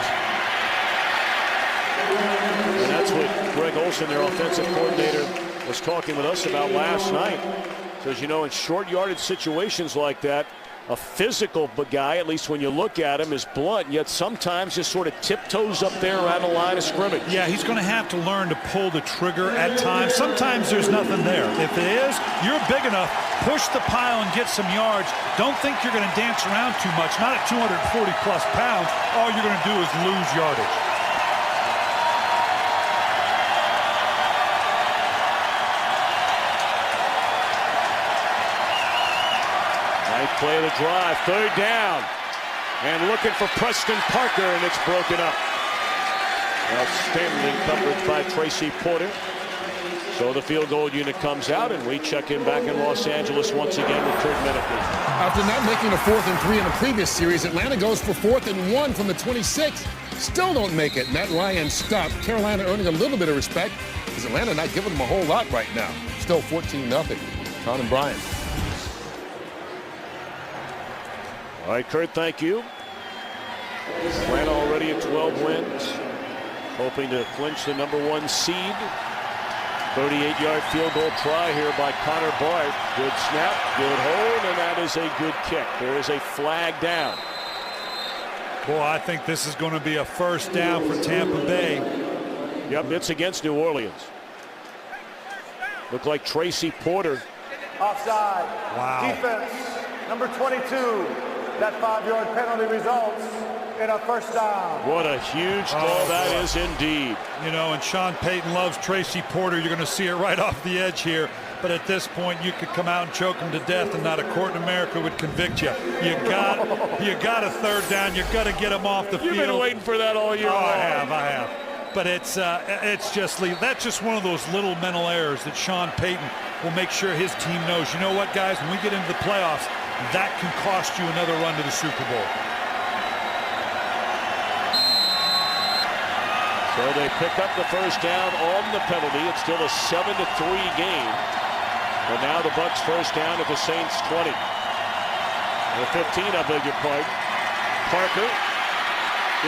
And that's what Greg Olson, their offensive coordinator, was talking with us about last night. Says, you know, in short yardage situations like that, a physical guy, at least when you look at him, is blunt, yet sometimes just sort of tiptoes up there around the line of scrimmage. Yeah, he's going to have to learn to pull the trigger at times. Sometimes there's nothing there. If it is, you're big enough, push the pile and get some yards. Don't think you're going to dance around too much. Not at 240-plus pounds. All you're going to do is lose yardage. Play of the drive, third down, and looking for Preston Parker, and it's broken up. Outstanding coverage by Tracy Porter. So the field goal unit comes out, and we check in back in Los Angeles once again with Kurt Menefee. After not making a 4th and 3 in the previous series, Atlanta goes for 4th and 1 from the 26. Still don't make it. Matt Ryan stopped. Carolina earning a little bit of respect because Atlanta not giving them a whole lot right now. Still 14-0. Tom and Brian. All right, Kurt, thank you. Atlanta already at 12 wins, hoping to clinch the #1 seed. 38-yard field goal try here by Connor Bart. Good snap, good hold, and that is a good kick. There is a flag down. Boy, I think this is going to be a first down for Tampa Bay. Yep, it's against New Orleans. Looked like Tracy Porter. Offside. Wow. Defense, number 22. That 5-yard penalty results in a first down. What a huge call that is indeed. You know, and Sean Payton loves Tracy Porter. You're going to see it right off the edge here. But at this point, you could come out and choke him to death, and not a court in America would convict you. You got a third down. You've got to get him off the field. You've been waiting for that all year long. I have. But that's just one of those little mental errors that Sean Payton will make sure his team knows. You know what, guys? When we get into the playoffs, that can cost you another run to the Super Bowl. So they pick up the first down on the penalty. It's still a 7-3 game. But now the Bucs first down at the Saints 20. The 15, I beg your pardon. Parker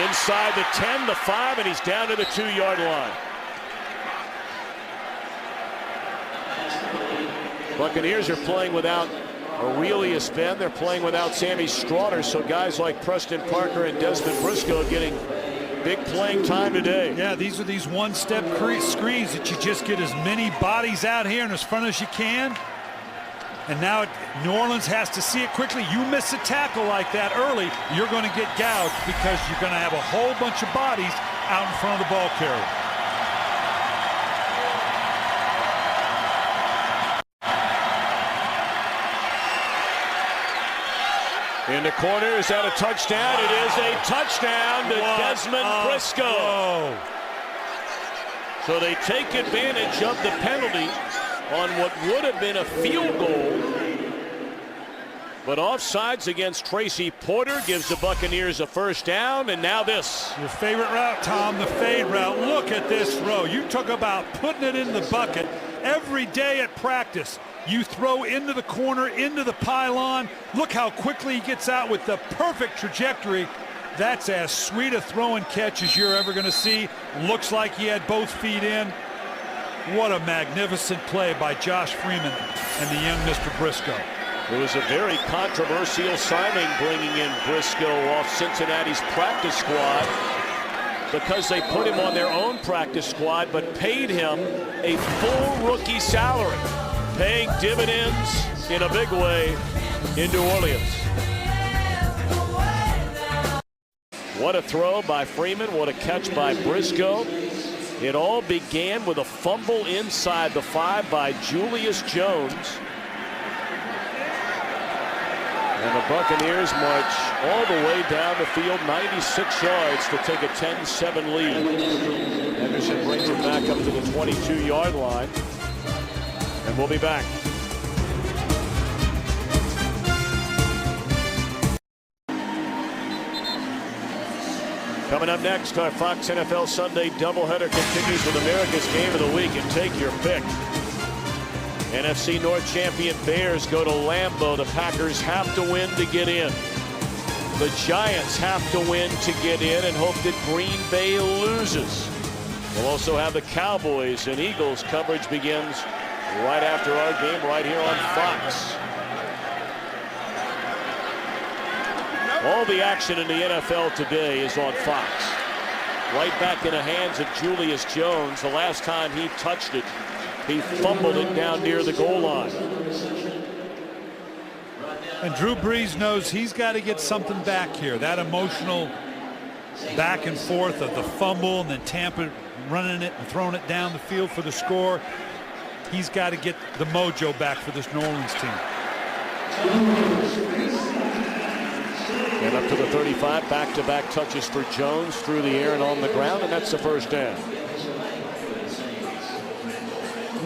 inside the 10, the 5, and he's down to the 2-yard line. Buccaneers are playing without Aurelius Ben. They're playing without Sammy Strawder, so guys like Preston Parker and Desmond Briscoe are getting big playing time today. Yeah, these are these one-step screens that you just get as many bodies out here in as front as you can. And now New Orleans has to see it quickly. You miss a tackle like that early, you're going to get gouged because you're going to have a whole bunch of bodies out in front of the ball carrier. In the corner, is that a touchdown? It is a touchdown to Desmond Briscoe. So they take advantage of the penalty on what would have been a field goal. But offsides against Tracy Porter gives the Buccaneers a first down, and now this. Your favorite route, Tom, the fade route. Look at this throw. You talk about putting it in the bucket. Every day at practice, you throw into the corner, into the pylon. Look how quickly he gets out with the perfect trajectory. That's as sweet a throw and catch as you're ever going to see. Looks like he had both feet in. What a magnificent play by Josh Freeman and the young Mr. Briscoe. It was a very controversial signing, bringing in Briscoe off Cincinnati's practice squad, because they put him on their own practice squad but paid him a full rookie salary, paying dividends in a big way in New Orleans. What a throw by Freeman, what a catch by Briscoe. It all began with a fumble inside the 5 by Julius Jones. And the Buccaneers march all the way down the field, 96 yards to take a 10-7 lead. Henderson brings it back up to the 22-yard line. And we'll be back. Coming up next, our Fox NFL Sunday doubleheader continues with America's Game of the Week, and take your pick. NFC North champion Bears go to Lambeau. The Packers have to win to get in. The Giants have to win to get in and hope that Green Bay loses. We'll also have the Cowboys and Eagles. Coverage begins right after our game right here on Fox. All the action in the NFL today is on Fox. Right back in the hands of Julius Jones. The last time he touched it, he fumbled it down near the goal line. And Drew Brees knows he's got to get something back here. That emotional back and forth of the fumble and then Tampa running it and throwing it down the field for the score. He's got to get the mojo back for this New Orleans team. And up to the 35, back-to-back touches for Jones through the air and on the ground, and that's the first down.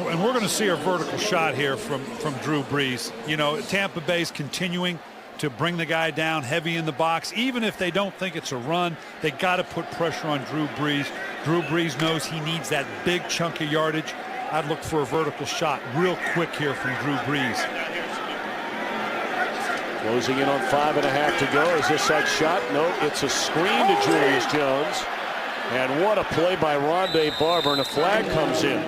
And we're going to see a vertical shot here from Drew Brees. You know, Tampa Bay's continuing to bring the guy down heavy in the box. Even if they don't think it's a run, they got to put pressure on Drew Brees. Drew Brees knows he needs that big chunk of yardage. I'd look for a vertical shot real quick here from Drew Brees. Closing in on 5.5 to go. Is this that shot? No, it's a screen to Julius Jones. And what a play by Rondé Barber, and a flag comes in.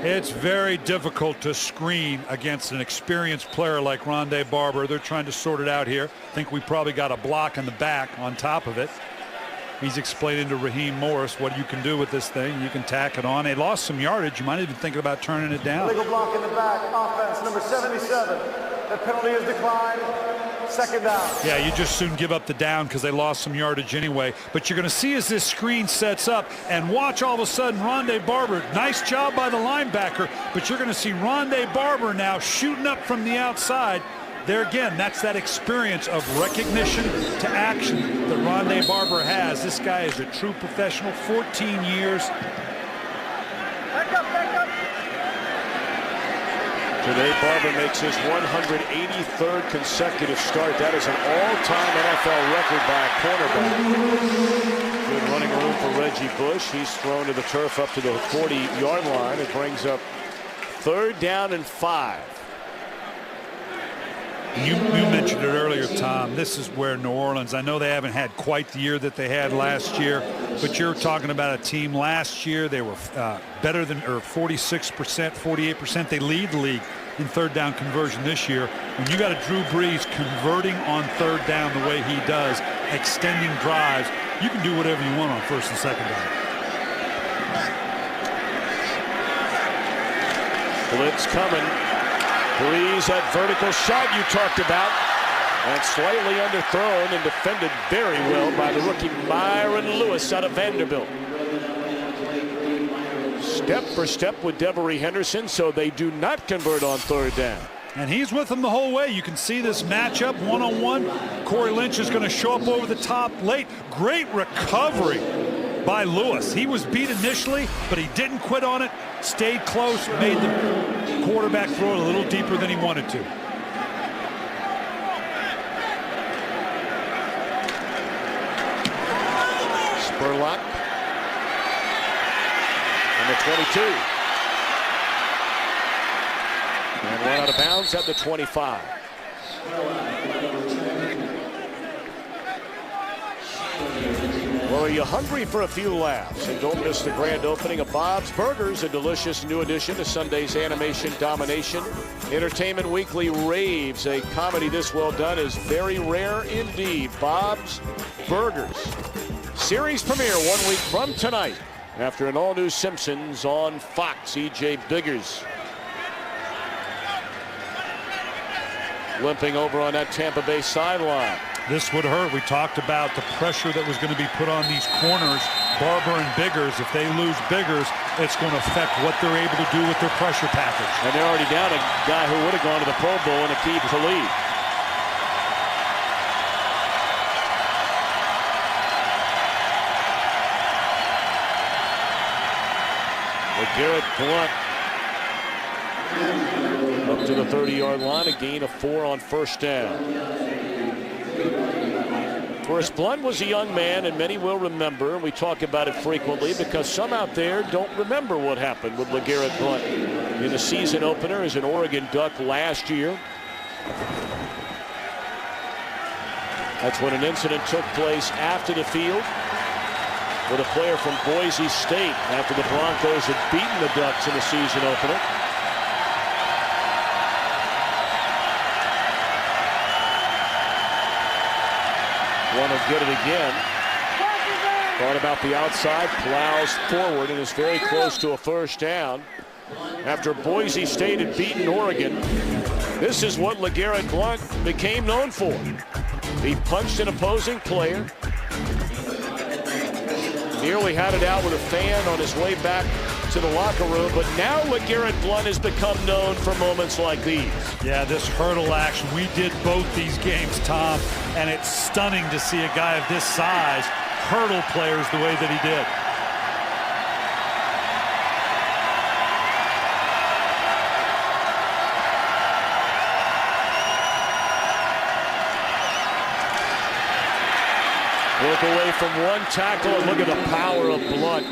It's very difficult to screen against an experienced player like Rondé Barber. They're trying to sort it out here. I think we probably got a block in the back on top of it. He's explaining to Raheem Morris what you can do with this thing. You can tack it on. They lost some yardage. You might even think about turning it down. Illegal block in the back. Offense number 77. The penalty is declined. Second down. Yeah, you just soon give up the down because they lost some yardage anyway. But you're going to see as this screen sets up, and watch all of a sudden Rondé Barber. Nice job by the linebacker, but you're going to see Rondé Barber now shooting up from the outside. There again, that's that experience of recognition to action that Rondé Barber has. This guy is a true professional, 14 years. Back up, back up. Today, Barber makes his 183rd consecutive start. That is an all-time NFL record by a cornerback. Good running room for Reggie Bush. He's thrown to the turf up to the 40-yard line. It brings up 3rd down and 5. You mentioned it earlier, Tom. This is where New Orleans, I know they haven't had quite the year that they had last year, but you're talking about a team last year. They were better than, or 46%, 48%. They lead the league in 3rd down conversion this year. When you got a Drew Brees converting on 3rd down the way he does, extending drives, you can do whatever you want on 1st and 2nd down. Blitz coming. Brees, that vertical shot you talked about, and slightly underthrown and defended very well by the rookie Myron Lewis out of Vanderbilt. Step for step with Devery Henderson, so they do not convert on 3rd down. And he's with them the whole way. You can see this matchup one-on-one. Corey Lynch is going to show up over the top late. Great recovery by Lewis. He was beat initially, but he didn't quit on it. Stayed close, made the quarterback throw it a little deeper than he wanted to. lock. And the 22. And run out of bounds at the 25. Well, are you hungry for a few laughs? And don't miss the grand opening of Bob's Burgers, a delicious new addition to Sunday's animation domination. Entertainment Weekly raves a comedy this well done is very rare indeed. Bob's Burgers. Series premiere 1 week from tonight after an all-new Simpsons on Fox. E.J. Biggers limping over on that Tampa Bay sideline. This would hurt. We talked about the pressure that was going to be put on these corners, Barber and Biggers. If they lose Biggers, it's going to affect what they're able to do with their pressure package. And they're already down a guy who would have gone to the Pro Bowl and Aqib Talib. LeGarrette Blount up to the 30-yard line, a gain of 4 on first down. Of course, Blount was a young man, and many will remember, and we talk about it frequently because some out there don't remember what happened with LeGarrette Blount in the season opener as an Oregon Duck last year. That's when an incident took place after the field with a player from Boise State after the Broncos had beaten the Ducks in the season opener. Want to get it again. Thought about the outside, plows forward, and is very close to a first down. After Boise State had beaten Oregon, this is what LeGarrette Blount became known for. He punched an opposing player, nearly had it out with a fan on his way back to the locker room, but now LeGarrette Blount has become known for moments like these. Yeah, this hurdle action, we did both these games, Tom, and it's stunning to see a guy of this size hurdle players the way that he did. Broke away from one tackle, and look at the power of Blount.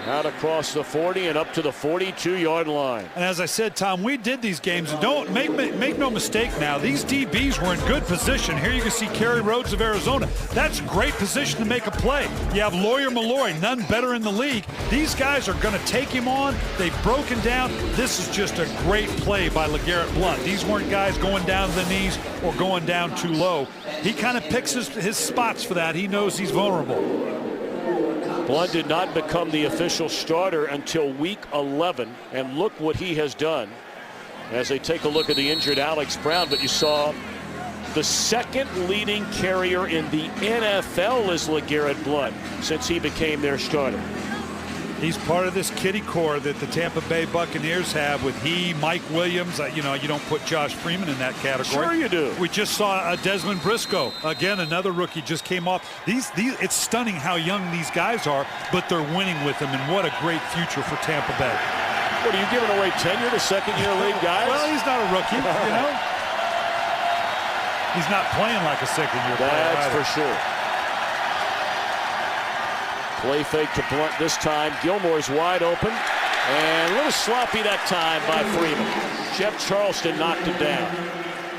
Out across the 40 and up to the 42-yard line. And as I said, Tom, we did these games. And don't make no mistake now. These DBs were in good position. Here you can see Kerry Rhodes of Arizona. That's great position to make a play. You have Lawyer Malloy, none better in the league. These guys are going to take him on. They've broken down. This is just a great play by LeGarrette Blount. These weren't guys going down to the knees or going down too low. He kind of picks his spots for that. He knows he's vulnerable. Blount did not become the official starter until week 11, and look what he has done as they take a look at the injured Alex Brown. But you saw the second leading carrier in the NFL is LeGarrette Blount since he became their starter. He's part of this kiddie core that the Tampa Bay Buccaneers have with Mike Williams. You don't put Josh Freeman in that category. Sure you do. We just saw Desmond Briscoe. Again, another rookie just came off. It's stunning how young these guys are, but they're winning with them, and what a great future for Tampa Bay. What, are you giving away tenure to second-year league guys? Well, he's not a rookie, He's not playing like a second-year player. That's for sure. Play fake to Blount this time. Gilmore's wide open. And a little sloppy that time by Freeman. Jeff Charleston knocked him down.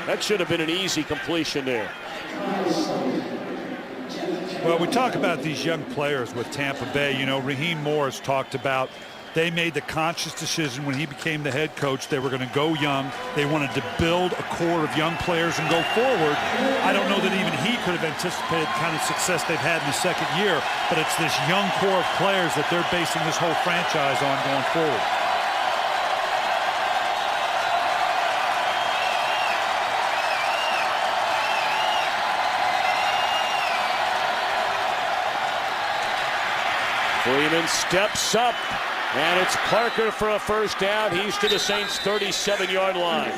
That should have been an easy completion there. Well, we talk about these young players with Tampa Bay. Raheem Morris talked about they made the conscious decision when he became the head coach. They were going to go young. They wanted to build a core of young players and go forward. I don't know that even he could have anticipated the kind of success they've had in the second year, but it's this young core of players that they're basing this whole franchise on going forward. Freeman steps up. And it's Parker for a first down. He's to the Saints' 37-yard line.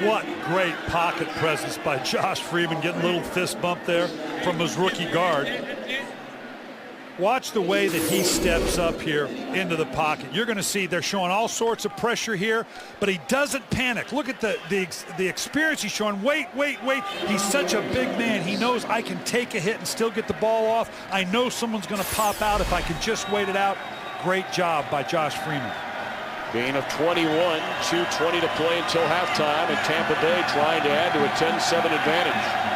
What great pocket presence by Josh Freeman, getting a little fist bump there from his rookie guard. Watch the way that he steps up here into the pocket. You're going to see they're showing all sorts of pressure here, but he doesn't panic. Look at the experience he's showing. Wait. He's such a big man. He knows I can take a hit and still get the ball off. I know someone's going to pop out if I can just wait it out. Great job by Josh Freeman. Gain of 21, 2:20 to play until halftime, and Tampa Bay trying to add to a 10-7 advantage.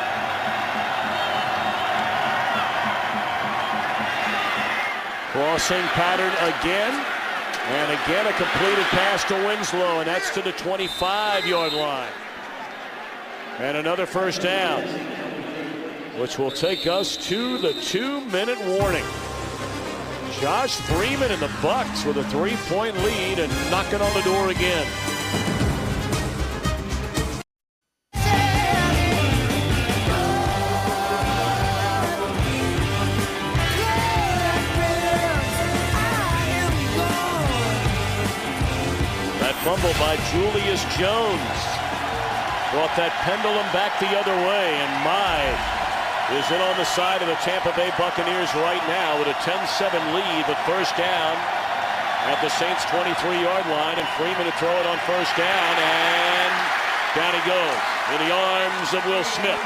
Crossing pattern again, and again a completed pass to Winslow, and that's to the 25-yard line. And another first down, which will take us to the 2-minute warning. Josh Freeman and the Bucs with a 3-point lead and knocking on the door again. Fumble by Julius Jones brought that pendulum back the other way, and Mai is in on the side of the Tampa Bay Buccaneers right now with a 10-7 lead, but first down at the Saints 23-yard line, and Freeman to throw it on first down, and down he goes in the arms of Will Smith.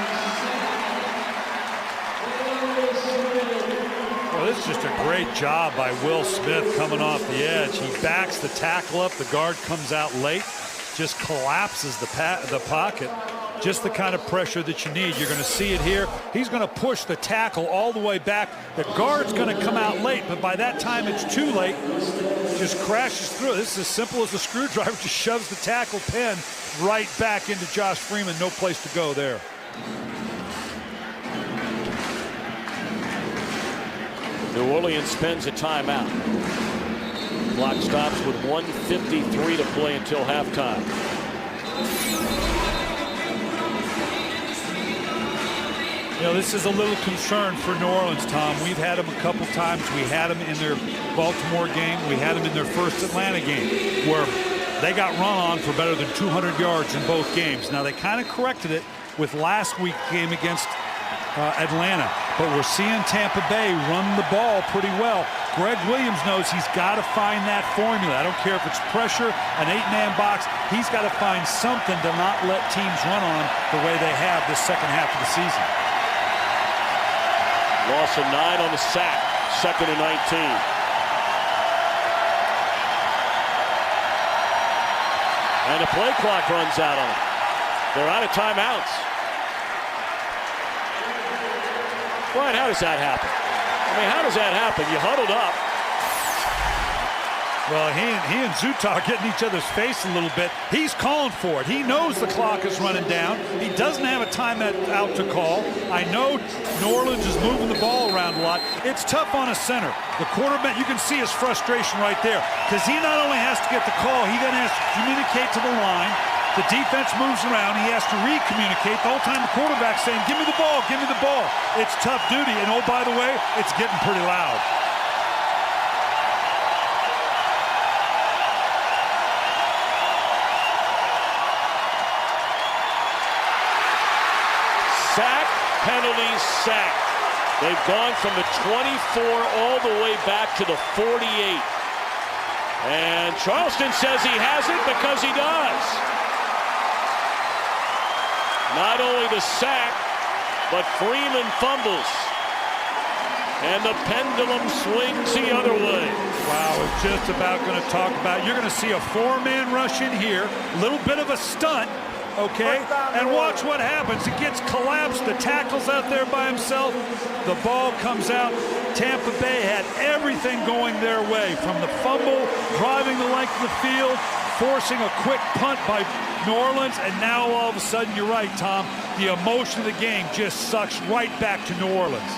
Well, this is just a great job by Will Smith coming off the edge. He backs the tackle up. The guard comes out late, just collapses the pocket. Just the kind of pressure that you need. You're going to see it here. He's going to push the tackle all the way back. The guard's going to come out late, but by that time it's too late. Just crashes through. This is as simple as a screwdriver. Just shoves the tackle pin right back into Josh Freeman. No place to go there. New Orleans spends a timeout. Clock stops with 1:53 to play until halftime. You know, this is a little concern for New Orleans, Tom. We've had them a couple times. We had them in their Baltimore game. We had them in their first Atlanta game where they got run on for better than 200 yards in both games. Now, they kind of corrected it with last week's game against Atlanta, but we're seeing Tampa Bay run the ball pretty well. Greg Williams knows he's got to find that formula. I don't care if it's pressure, an 8-man box. He's got to find something to not let teams run on the way they have this second half of the season. Loss of 9 on the sack, 2nd and 19. And the play clock runs out on them. They're out of timeouts. Brian, how does that happen? I mean, how does that happen? You huddled up. Well, he and Zuta are getting each other's face a little bit. He's calling for it. He knows the clock is running down. He doesn't have a timeout to call. I know New Orleans is moving the ball around a lot. It's tough on a center. The quarterback, you can see his frustration right there, because he not only has to get the call, he then has to communicate to the line. The defense moves around. He has to re-communicate. The whole time the quarterback's saying, give me the ball, give me the ball. It's tough duty. And oh, by the way, it's getting pretty loud. Sack, penalty, sack. They've gone from the 24 all the way back to the 48. And Charleston says he has it because he does. Not only the sack, but Freeman fumbles. And the pendulum swings the other way. Wow, we're just about going to talk about, you're going to see a 4-man rush in here, a little bit of a stunt, okay? And watch what happens. It gets collapsed. The tackle's out there by himself. The ball comes out. Tampa Bay had everything going their way, from the fumble, driving the length of the field, forcing a quick punt by New Orleans, and now all of a sudden, you're right, Tom, the emotion of the game just sucks right back to New Orleans.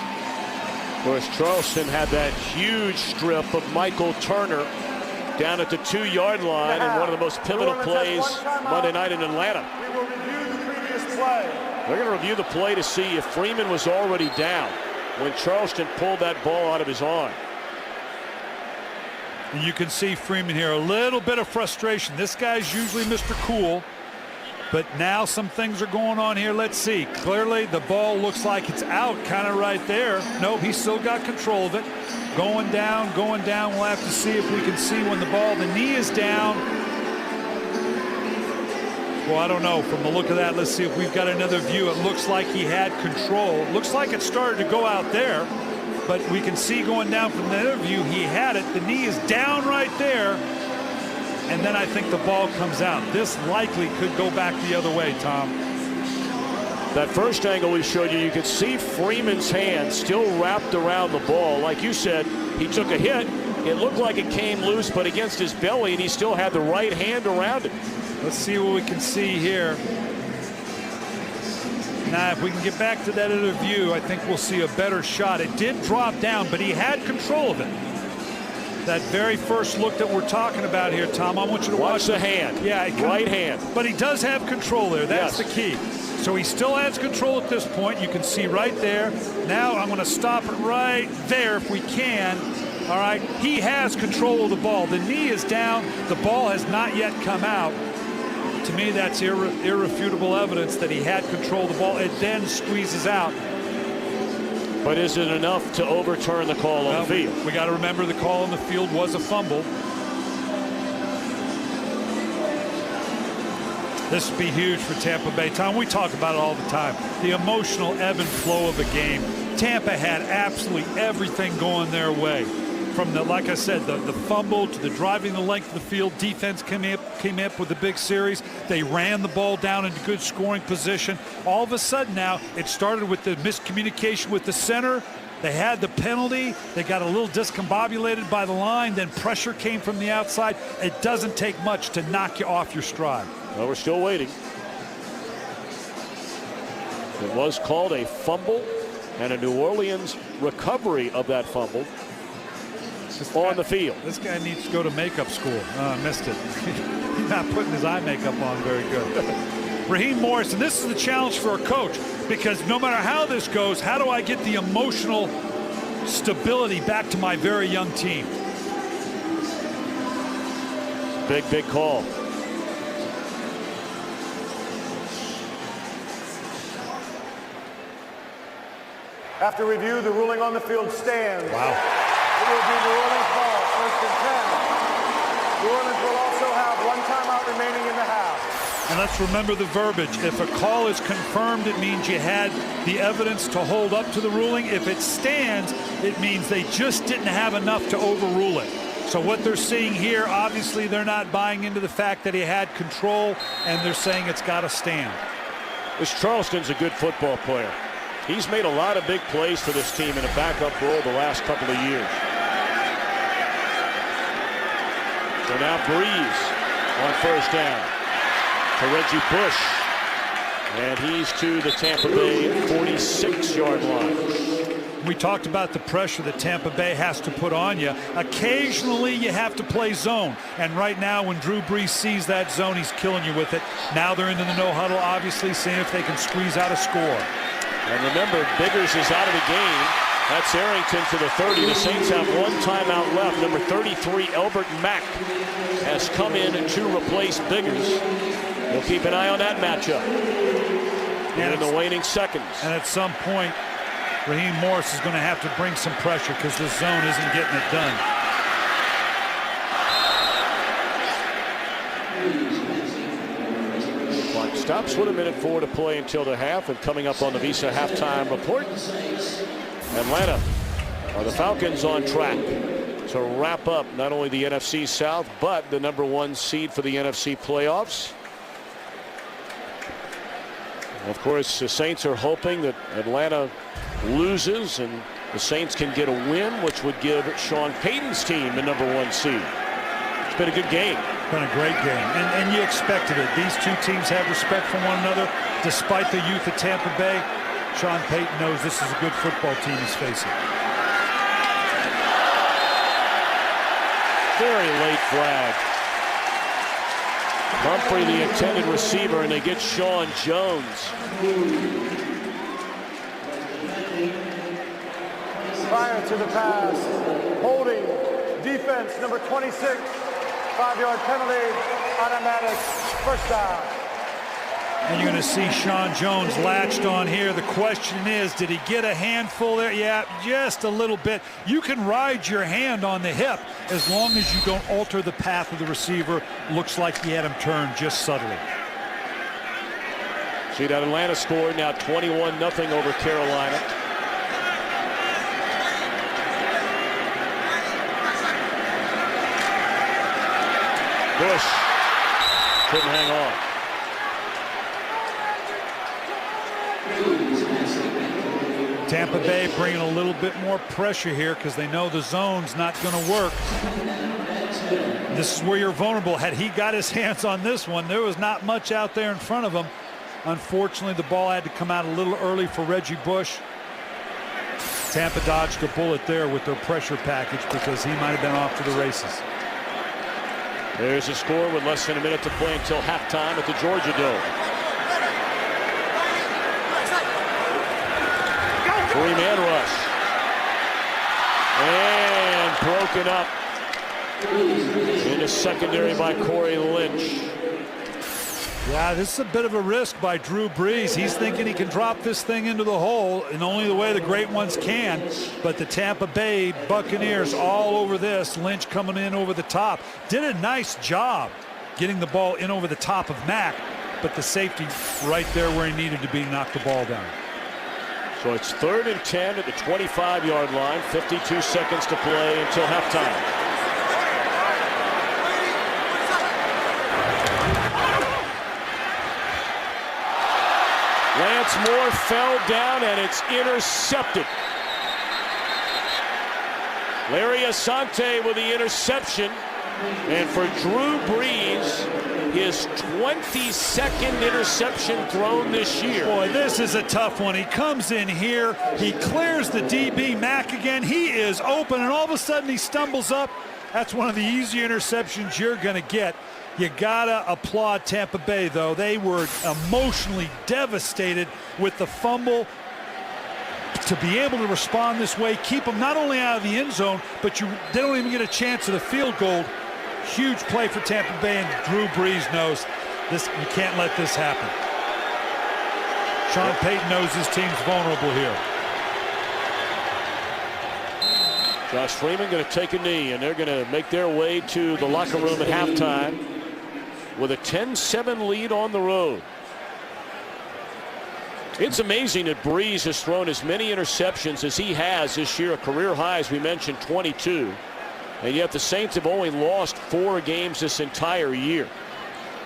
Of course, Charleston had that huge strip of Michael Turner down at the 2-yard line in one of the most pivotal plays Monday night in Atlanta. We will review the previous play. They're going to review the play to see if Freeman was already down when Charleston pulled that ball out of his arm. And you can see Freeman here, a little bit of frustration. This guy's usually Mr. Cool. But now some things are going on here. Let's see. Clearly the ball looks like it's out kind of right there. No, he's still got control of it. Going down, going down. We'll have to see if we can see when the knee is down. Well, I don't know. From the look of that, let's see if we've got another view. It looks like he had control. It looks like it started to go out there. But we can see going down from the other view, he had it. The knee is down right there. And then I think the ball comes out. This likely could go back the other way, Tom. That first angle we showed you, you could see Freeman's hand still wrapped around the ball. Like you said, he took a hit. It looked like it came loose, but against his belly, and he still had the right hand around it. Let's see what we can see here. Now, if we can get back to that other view, I think we'll see a better shot. It did drop down, but he had control of it. That very first look that we're talking about here, Tom, I want you to watch the hand. Yeah, right hand. But he does have control there. That's the key. So he still has control at this point. You can see right there. Now I'm going to stop it right there if we can. All right. He has control of the ball. The knee is down. The ball has not yet come out. To me, that's irrefutable evidence that he had control of the ball. It then squeezes out. But is it enough to overturn the call on the field? We got to remember the call on the field was a fumble. This would be huge for Tampa Bay. Tom, we talk about it all the time. The emotional ebb and flow of a game. Tampa had absolutely everything going their way. From the, like I said, the fumble to the driving the length of the field. Defense came up with a big series. They ran the ball down into good scoring position. All of a sudden now, it started with the miscommunication with the center. They had the penalty. They got a little discombobulated by the line. Then pressure came from the outside. It doesn't take much to knock you off your stride. Well, we're still waiting. It was called a fumble and a New Orleans recovery of that fumble on the field. This guy needs to go to makeup school. I missed it. He's not putting his eye makeup on very good. Raheem Morris, and this is the challenge for a coach, because no matter how this goes, how do I get the emotional stability back to my very young team? Big call. After review, the ruling on the field stands. Wow. It will be New Orleans ball, 1st and 10. New Orleans will also have one timeout remaining in the half. And let's remember the verbiage. If a call is confirmed, it means you had the evidence to hold up to the ruling. If it stands, it means they just didn't have enough to overrule it. So what they're seeing here, obviously they're not buying into the fact that he had control, and they're saying it's got to stand. This Charleston's a good football player. He's made a lot of big plays for this team in a backup role the last couple of years. So now Breeze on 1st down to Reggie Bush. And he's to the Tampa Bay 46-yard line. We talked about the pressure that Tampa Bay has to put on you. Occasionally you have to play zone. And right now when Drew Brees sees that zone, he's killing you with it. Now they're into the no huddle, obviously seeing if they can squeeze out a score. And remember, Biggers is out of the game. That's Arrington to the 30. The Saints have one timeout left. Number 33, Elbert Mack, has come in to replace Biggers. We'll keep an eye on that matchup in the waning seconds. And at some point, Raheem Morris is going to have to bring some pressure because the zone isn't getting it done. Clock stops with 1:04 to play until the half, and coming up on the Visa halftime report, Atlanta, are the Falcons on track to wrap up not only the NFC South, but the #1 seed for the NFC playoffs. Of course, the Saints are hoping that Atlanta loses and the Saints can get a win, which would give Sean Payton's team the #1 seed. It's been a good game. Been a great game, and you expected it. These two teams have respect for one another. Despite the youth of Tampa Bay, Sean Payton knows this is a good football team he's facing. Very late flag. Humphrey, the intended receiver, and they get Sean Jones. Prior to the pass, holding, defense, number 26, 5-yard penalty, automatic, 1st down. And you're going to see Sean Jones latched on here. The question is, did he get a handful there? Yeah, just a little bit. You can ride your hand on the hip as long as you don't alter the path of the receiver. Looks like he had him turned just subtly. See that Atlanta scored now 21-0 over Carolina. Bush couldn't hang on. Tampa Bay bringing a little bit more pressure here because they know the zone's not going to work. This is where you're vulnerable. Had he got his hands on this one, there was not much out there in front of him. Unfortunately, the ball had to come out a little early for Reggie Bush. Tampa dodged a bullet there with their pressure package because he might have been off to the races. There's a score with less than a minute to play until halftime at the Georgia Dome. Three-man rush. And broken up in the secondary by Corey Lynch. Yeah, this is a bit of a risk by Drew Brees. He's thinking he can drop this thing into the hole in only the way the great ones can. But the Tampa Bay Buccaneers all over this. Lynch coming in over the top. Did a nice job getting the ball in over the top of Mack. But the safety right there where he needed to be knocked the ball down. So it's 3rd and 10 at the 25-yard line. 52 seconds to play until halftime. Lance Moore fell down and it's intercepted. Larry Asante with the interception. And for Drew Brees, his 22nd interception thrown this year. Boy, this is a tough one. He comes in here, he clears the DB, Mack again. He is open, and all of a sudden he stumbles up. That's one of the easy interceptions you're going to get. You gotta applaud Tampa Bay, though. They were emotionally devastated with the fumble. To be able to respond this way, keep them not only out of the end zone, but they don't even get a chance at a field goal. Huge play for Tampa Bay, and Drew Brees knows this. You can't let this happen. Sean Payton knows his team's vulnerable here. Josh Freeman going to take a knee, and they're going to make their way to the locker room at halftime with a 10-7 lead on the road. It's amazing that Brees has thrown as many interceptions as he has this year, a career high, as we mentioned, 22. And yet the Saints have only lost 4 games this entire year.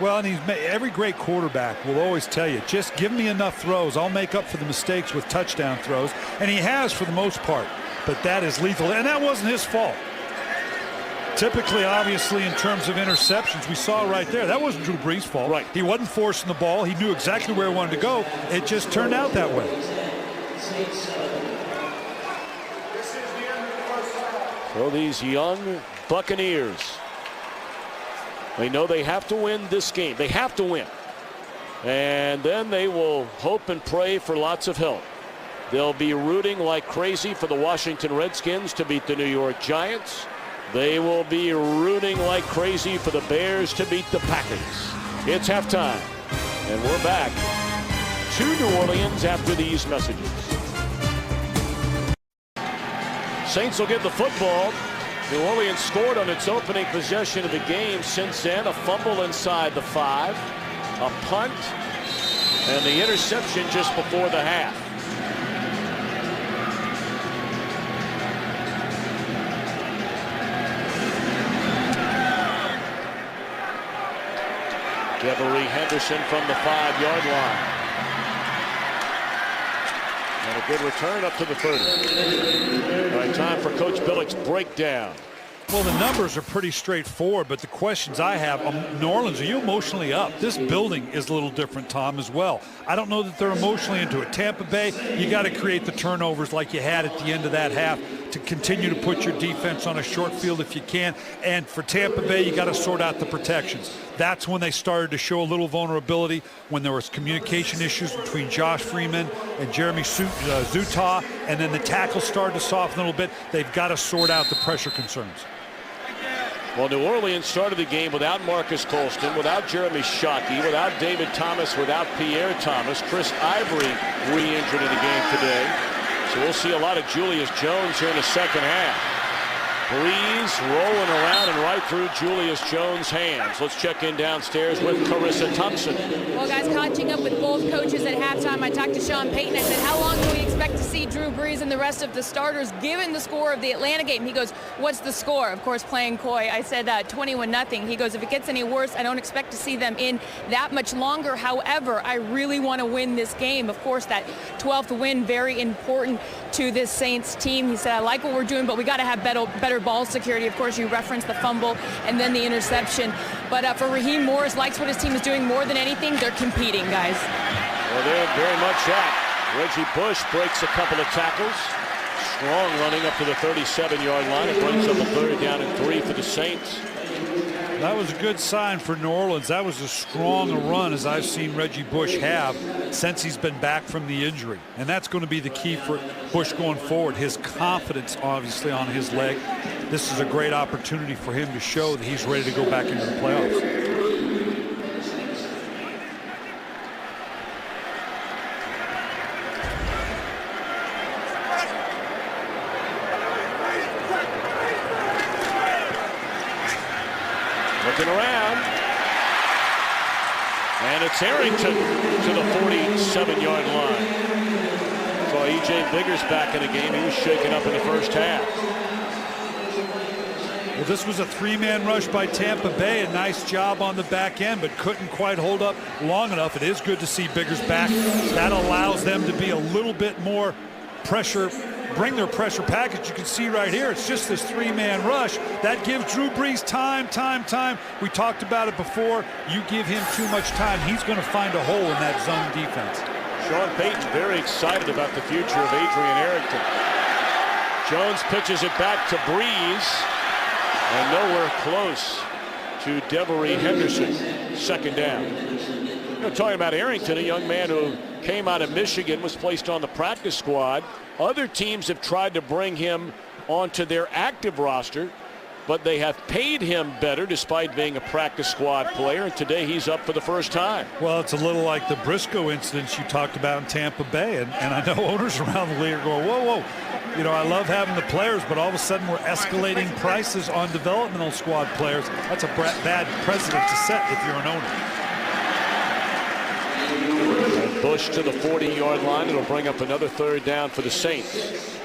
Well, and every great quarterback will always tell you, just give me enough throws. I'll make up for the mistakes with touchdown throws. And he has for the most part. But that is lethal. And that wasn't his fault. Typically, obviously, in terms of interceptions, we saw right there, that wasn't Drew Brees' fault. Right. He wasn't forcing the ball. He knew exactly where he wanted to go. It just turned out that way. So these young Buccaneers, they know they have to win this game. They have to win. And then they will hope and pray for lots of help. They'll be rooting like crazy for the Washington Redskins to beat the New York Giants. They will be rooting like crazy for the Bears to beat the Packers. It's halftime, and we're back to New Orleans after these messages. Saints will get the football. New Orleans scored on its opening possession of the game. Since then, a fumble inside the 5, a punt, and the interception just before the half. Devery Henderson from the 5-yard line. And a good return up to the 30. All right, time for Coach Billick's breakdown. Well, the numbers are pretty straightforward, but the questions I have, New Orleans, are you emotionally up? This building is a little different, Tom, as well. I don't know that they're emotionally into it. Tampa Bay, you got to create the turnovers like you had at the end of that half to continue to put your defense on a short field if you can. And for Tampa Bay, you got to sort out the protections. That's when they started to show a little vulnerability, when there was communication issues between Josh Freeman and Jeremy Zutaw, and then the tackles started to soften a little bit. They've got to sort out the pressure concerns. Well, New Orleans started the game without Marcus Colston, without Jeremy Shockey, without David Thomas, without Pierre Thomas. Chris Ivory re-injured in the game today. So we'll see a lot of Julius Jones here in the second half. Breeze rolling around and right through Julius Jones' hands. Let's check in downstairs with Carissa Thompson. Well, guys, catching up with both coaches at halftime, I talked to Sean Payton. I said, how long do we expect to see Drew Brees and the rest of the starters given the score of the Atlanta game? He goes, what's the score? Of course, playing coy. I said 21-0. He goes, if it gets any worse, I don't expect to see them in that much longer. However, I really want to win this game. Of course, that 12th win, very important to this Saints team. He said, I like what we're doing, but we got to have better ball security. Of course, you referenced the fumble and then the interception. But for Raheem Morris, likes what his team is doing more than anything. They're competing, guys. Well, they're very much at. Reggie Bush breaks a couple of tackles. Strong running up to the 37-yard line. It brings up a 3rd down and 3 for the Saints. That was a good sign for New Orleans. That was as strong a run as I've seen Reggie Bush have since he's been back from the injury. And that's going to be the key for Bush going forward. His confidence, obviously, on his leg. This is a great opportunity for him to show that he's ready to go back into the playoffs. Looking around, and it's Arrington to the 47-yard line. Saw E.J. Biggers back in the game. He was shaken up in the first half. Well, this was a 3-man rush by Tampa Bay. A nice job on the back end, but couldn't quite hold up long enough. It is good to see Biggers back. That allows them to be a little bit more pressure, bring their pressure package. You can see right here, it's just this 3-man rush. That gives Drew Brees time. We talked about it before. You give him too much time, he's going to find a hole in that zone defense. Sean Payton very excited about the future of Adrian Arrington. Jones pitches it back to Brees, and nowhere close to Devery Henderson. 2nd down. Talking about Arrington, a young man who came out of Michigan, was placed on the practice squad. Other teams have tried to bring him onto their active roster, but they have paid him better despite being a practice squad player, and today he's up for the first time. Well, it's a little like the Briscoe incidents you talked about in Tampa Bay, and I know owners around the league are going, whoa. You know, I love having the players, but all of a sudden we're escalating prices on developmental squad players. That's a bad precedent to set if you're an owner. And Bush to the 40-yard line. It'll bring up another 3rd down for the Saints.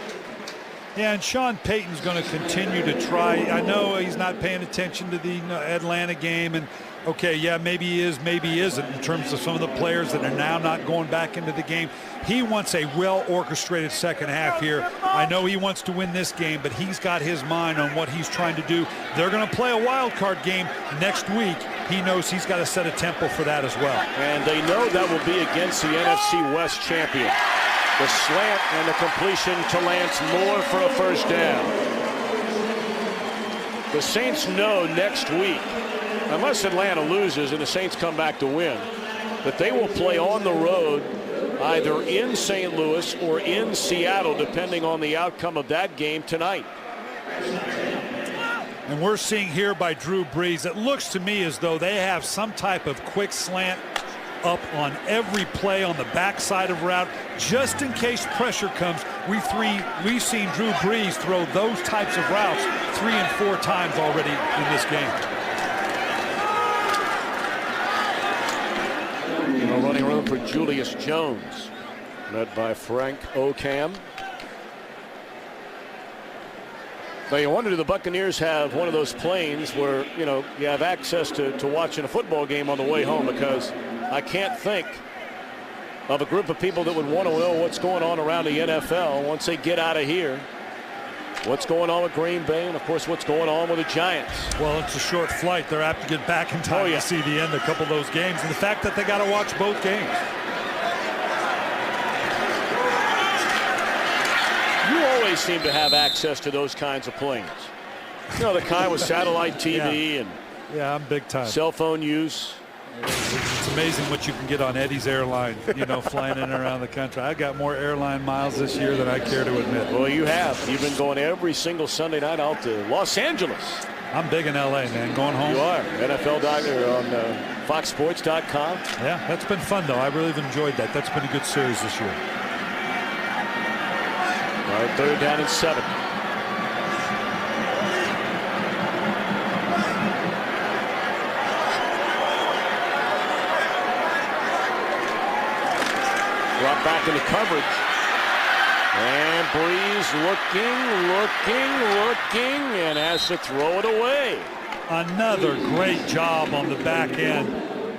Yeah, and Sean Payton's going to continue to try. I know he's not paying attention to the Atlanta game, and okay, yeah, maybe he is, maybe he isn't in terms of some of the players that are now not going back into the game. He wants a well-orchestrated second half here. I know he wants to win this game, but he's got his mind on what he's trying to do. They're going to play a wild card game next week. He knows he's got to set a tempo for that as well. And they know that will be against the NFC West champion. The slant and the completion to Lance Moore for a 1st down. The Saints know next week, unless Atlanta loses and the Saints come back to win, that they will play on the road either in St. Louis or in Seattle, depending on the outcome of that game tonight. And we're seeing here by Drew Brees, it looks to me as though they have some type of quick slant up on every play on the backside of route, just in case pressure comes. We've seen Drew Brees throw those types of routes 3 and 4 times already in this game. Running room for Julius Jones, led by Frank Ocam. Now you wonder, do the Buccaneers have one of those planes where, you know, you have access to watching a football game on the way home? Because I can't think of a group of people that would want to know what's going on around the NFL once they get out of here. What's going on with Green Bay, and of course what's going on with the Giants. Well, it's a short flight. They're apt to get back in time to see the end of a couple of those games, and the fact that they got to watch both games. You always seem to have access to those kinds of planes. You know, the kind with satellite TV and I'm big time. Cell phone use. It's amazing what you can get on Eddie's airline, you know, flying in and around the country. I got more airline miles this year than I care to admit. Well, you have. You've been going every single Sunday night out to Los Angeles. I'm big in L.A., man. Going home. You are. NFL doctor on FoxSports.com. Yeah, that's been fun, though. I really have enjoyed that. That's been a good series this year. All right, 3rd down and 7. Drop back into coverage. And Breeze looking, and has to throw it away. Another great job on the back end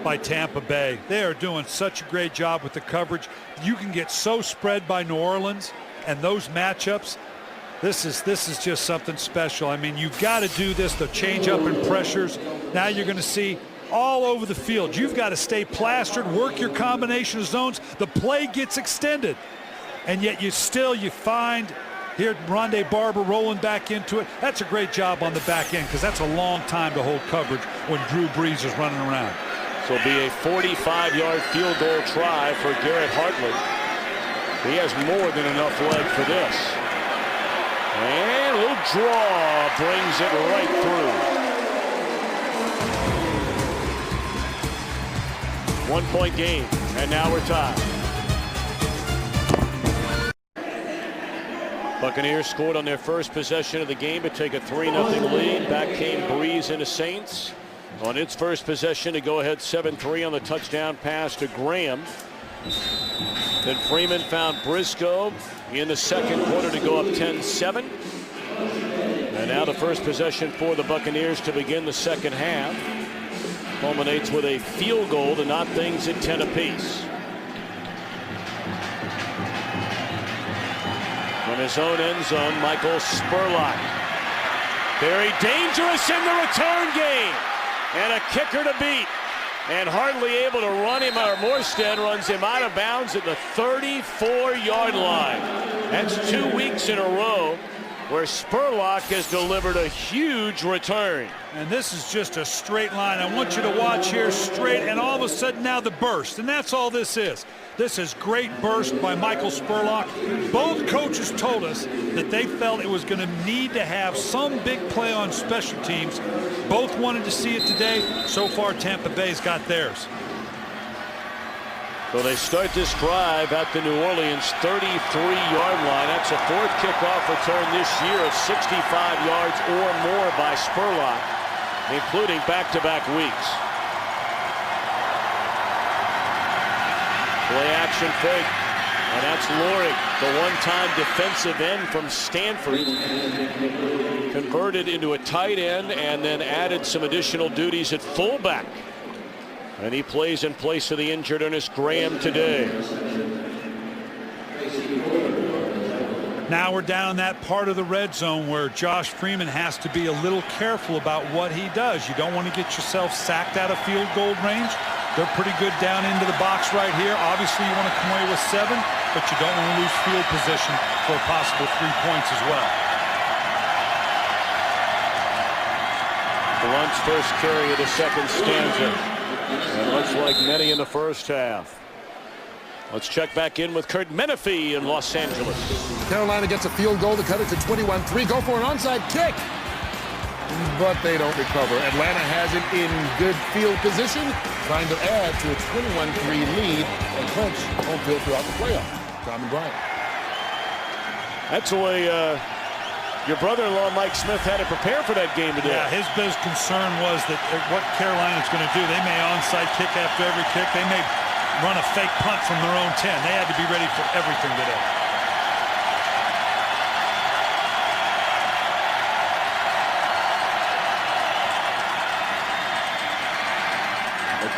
by Tampa Bay. They are doing such a great job with the coverage. You can get so spread by New Orleans and those matchups. This is just something special. I mean, you've got to do this, the change up in pressures. Now you're going to see all over the field. You've got to stay plastered, work your combination of zones. The play gets extended. And yet you find here Rondé Barber rolling back into it. That's a great job on the back end because that's a long time to hold coverage when Drew Brees is running around. So it'll be a 45-yard field goal try for Garrett Hartley. He has more than enough leg for this. And a little draw brings it right through. 1-point game, and now we're tied. Buccaneers scored on their first possession of the game to take a 3-0 lead. Back came Breeze into Saints on its first possession to go ahead 7-3 on the touchdown pass to Graham. Then Freeman found Briscoe in the second quarter to go up 10-7. And now the first possession for the Buccaneers to begin the second half culminates with a field goal to knot things at 10 apiece. From his own end zone, Michael Spurlock. Very dangerous in the return game. And a kicker to beat. And hardly able to run him, or Morstead runs him out of bounds at the 34-yard line. That's 2 weeks in a row where Spurlock has delivered a huge return. And this is just a straight line. I want you to watch here, straight, and all of a sudden now the burst. And that's all this is. This is great burst by Michael Spurlock. Both coaches told us that they felt it was going to need to have some big play on special teams. Both wanted to see it today. So far, Tampa Bay's got theirs. So they start this drive at the New Orleans 33-yard line. That's a 4th kickoff return this year of 65 yards or more by Spurlock, including back-to-back weeks. Play action fake. And that's Loring, the one-time defensive end from Stanford, converted into a tight end and then added some additional duties at fullback. And he plays in place of the injured Ernest Graham today. Now we're down in that part of the red zone where Josh Freeman has to be a little careful about what he does. You don't want to get yourself sacked out of field goal range. They're pretty good down into the box right here. Obviously, you want to come away with 7, but you don't want to lose field position for a possible 3 points as well. Blunt's first carry of the second stanza. And much like many in the first half. Let's check back in with Kurt Menefee in Los Angeles. Carolina gets a field goal to cut it to 21-3. Go for an onside kick. But they don't recover. Atlanta has it in good field position, trying to add to a 21-3 lead and clinch home field throughout the playoff. Tom and Brian. That's the way your brother-in-law Mike Smith had to prepare for that game today. Yeah, his big concern was that what Carolina's going to do. They may onside kick after every kick. They may run a fake punt from their own 10. They had to be ready for everything today.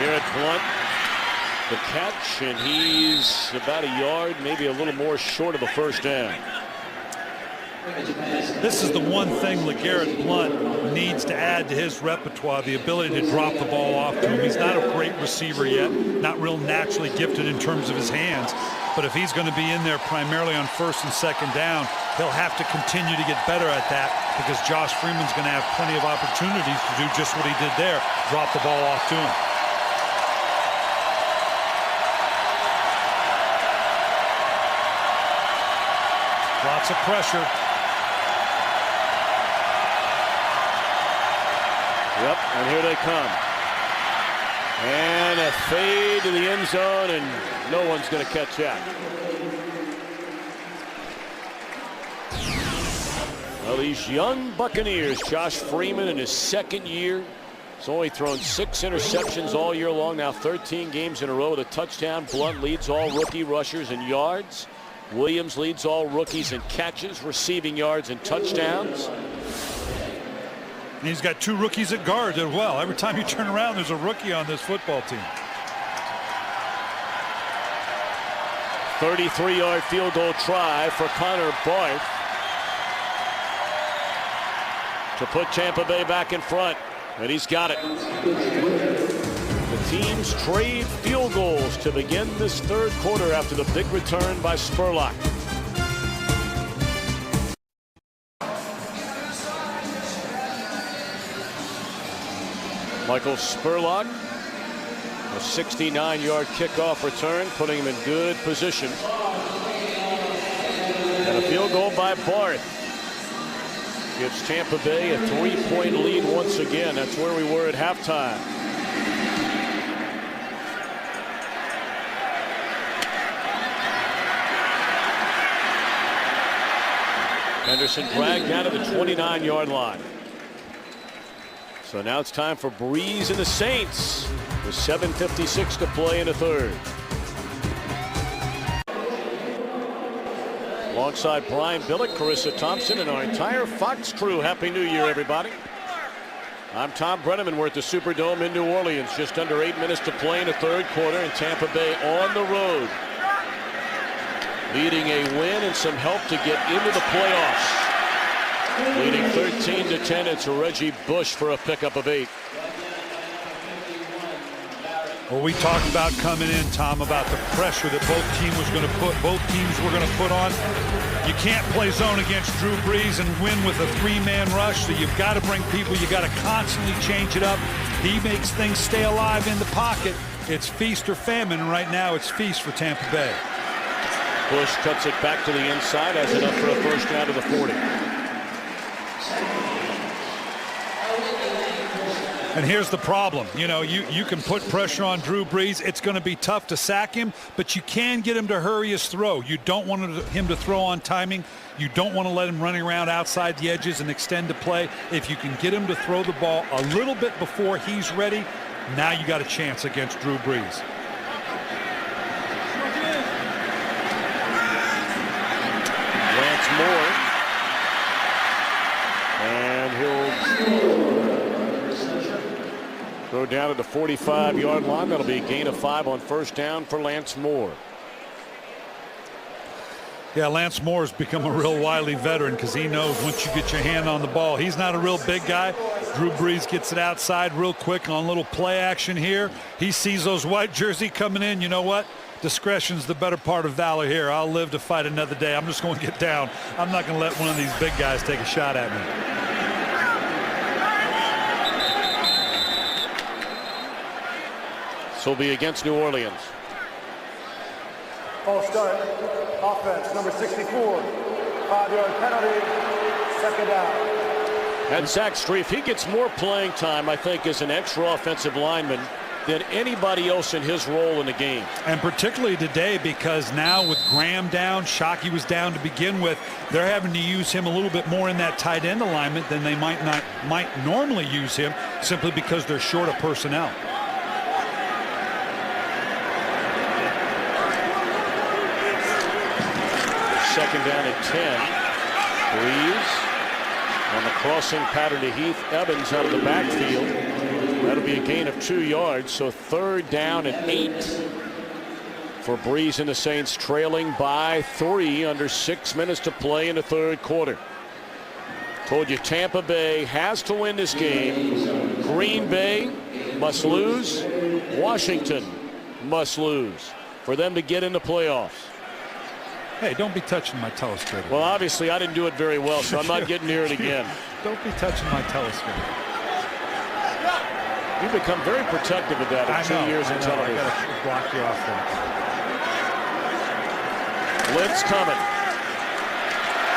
Garrett Blunt, the catch, and he's about a yard, maybe a little more short of a first down. This is the one thing LeGarrette Blunt needs to add to his repertoire, the ability to drop the ball off to him. He's not a great receiver yet, not real naturally gifted in terms of his hands, but if he's going to be in there primarily on first and second down, he'll have to continue to get better at that because Josh Freeman's going to have plenty of opportunities to do just what he did there, drop the ball off to him. Lots of pressure. Yep, and here they come. And a fade to the end zone, and no one's going to catch that. Well, these young Buccaneers, Josh Freeman in his second year. He's only thrown 6 interceptions all year long, now 13 games in a row with a touchdown. Blunt leads all rookie rushers in yards. Williams leads all rookies in catches, receiving yards, and touchdowns. And he's got 2 rookies at guard as well. Every time you turn around, there's a rookie on this football team. 33-yard field goal try for Connor Barth to put Tampa Bay back in front, and he's got it. The teams trade field goals to begin this third quarter after the big return by Spurlock. Michael Spurlock, a 69-yard kickoff return, putting him in good position. And a field goal by Barth gives Tampa Bay a 3-point lead once again. That's where we were at halftime. Henderson dragged down to the 29-yard line. So now it's time for Breeze and the Saints with 7:56 to play in the third. Alongside Brian Billick, Carissa Thompson, and our entire Fox crew, Happy New Year, everybody. I'm Tom Brenneman. We're at the Superdome in New Orleans. Just under 8 minutes to play in the third quarter, and Tampa Bay on the road, leading a win and some help to get into the playoffs. Leading 13-10. It's Reggie Bush for a pickup of 8. Well, we talked about coming in, Tom, about the pressure that both teams were going to put on. You can't play zone against Drew Brees and win with a 3-man rush, so you've got to bring people. You got to constantly change it up. He makes things stay alive in the pocket. It's feast or famine, and right now it's feast for Tampa Bay. Bush cuts it back to the inside, has enough for a first down to the 40. And here's the problem. You know, you can put pressure on Drew Brees. It's going to be tough to sack him, but you can get him to hurry his throw. You don't want him to throw on timing. You don't want to let him running around outside the edges and extend the play. If you can get him to throw the ball a little bit before he's ready, now you got a chance against Drew Brees. Lance Moore. And he'll go down to the 45-yard line. That'll be a gain of 5 on first down for Lance Moore. Yeah, Lance Moore's become a real wily veteran because he knows once you get your hand on the ball. He's not a real big guy. Drew Brees gets it outside real quick on a little play action here. He sees those white jersey coming in. You know what? Discretion's the better part of valor here. I'll live to fight another day. I'm just going to get down. I'm not going to let one of these big guys take a shot at me. This will be against New Orleans. False start. Offense, number 64. 5-yard penalty. Second down. And Zach Strief, he gets more playing time, I think, as an extra offensive lineman than anybody else in his role in the game. And particularly today, because now with Graham down, Shockey was down to begin with, they're having to use him a little bit more in that tight end alignment than they might normally use him, simply because they're short of personnel. Second down and 10. Breeze on the crossing pattern to Heath Evans out of the backfield. That'll be a gain of 2 yards. So third down and 8 for Breeze and the Saints, trailing by 3 under 6 minutes to play in the third quarter. Told you Tampa Bay has to win this game. Green Bay must lose. Washington must lose for them to get in the playoffs. Hey, don't be touching my telescope. Well, obviously, I didn't do it very well, so I'm not getting near it again. Don't be touching my telescope. You've become very protective of that in 2 years in television. I gotta block you off there. Blitz coming.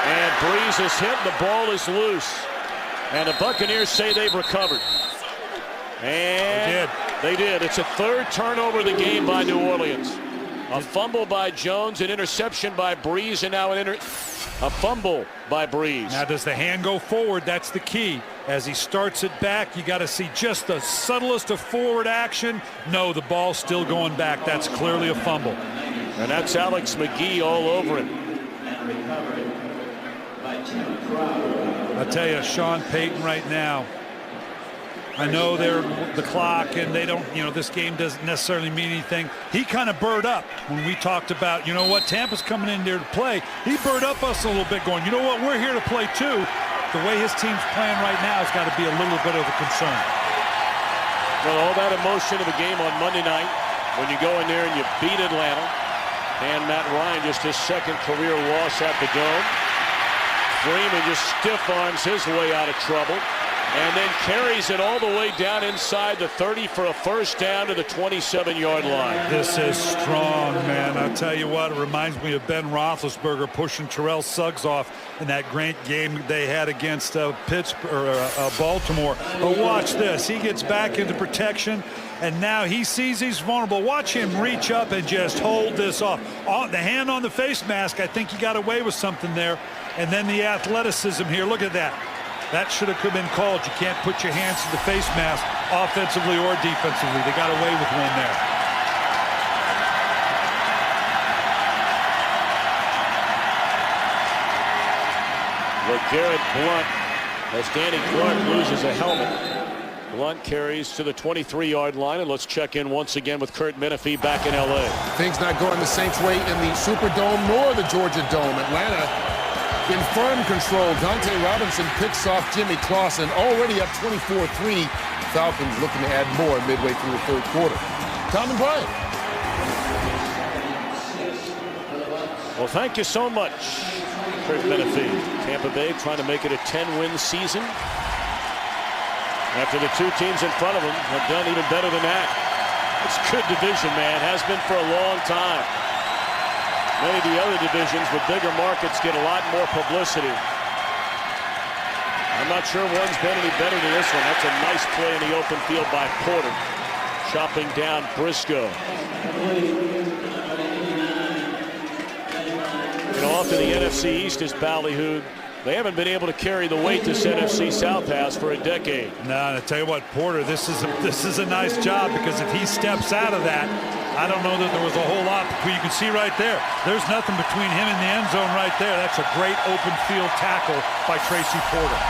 And Breeze is hit. The ball is loose. And the Buccaneers say they've recovered. And they did. It's a third turnover of the game by New Orleans. A fumble by Jones, an interception by Breeze, and now a fumble by Breeze. Now, does the hand go forward? That's the key. As he starts it back, you got to see just the subtlest of forward action. No, the ball's still going back. That's clearly a fumble. And that's Alex McGee all over him. I tell you, Sean Payton right now, I know they're the clock and they don't, this game doesn't necessarily mean anything. He kind of burred up when we talked about, you know what, Tampa's coming in there to play. He burred up us a little bit going, you know what, we're here to play too. The way his team's playing right now has got to be a little bit of a concern. Well, all that emotion of the game on Monday night when you go in there and you beat Atlanta, and Matt Ryan just his second career loss at the Dome. Freeman just stiff arms his way out of trouble and then carries it all the way down inside the 30 for a first down to the 27-yard line. This is strong, man. I'll tell you what, it reminds me of Ben Roethlisberger pushing Terrell Suggs off in that great game they had against Baltimore. But watch this. He gets back into protection, and now he sees he's vulnerable. Watch him reach up and just hold this off. The hand on the face mask, I think he got away with something there. And then the athleticism here. Look at that. That should have been called. You can't put your hands to the face mask offensively or defensively. They got away with one there. LeGarrette Blount, as Danny Clark loses a helmet. Blount carries to the 23-yard line, and let's check in once again with Kurt Menefee back in L.A. Things not going the Saints' way in the Superdome nor the Georgia Dome. Atlanta in firm control. Dante Robinson picks off Jimmy Clausen, already up 24-3. Falcons looking to add more midway through the third quarter. Tom and Brian. Well, thank you so much, Kurt Menefee. Tampa Bay trying to make it a 10-win season after the two teams in front of them have done even better than that. It's a good division, man. Has been for a long time. Many of the other divisions with bigger markets get a lot more publicity. I'm not sure one's been any better than this one. That's a nice play in the open field by Porter, chopping down Briscoe. Off to the NFC East is ballyhooed. They haven't been able to carry the weight this NFC South has for a decade. No, I tell you what, Porter, this is a nice job, because if he steps out of that, I don't know that there was a whole lot. You can see right there, there's nothing between him and the end zone right there. That's a great open field tackle by Tracy Porter.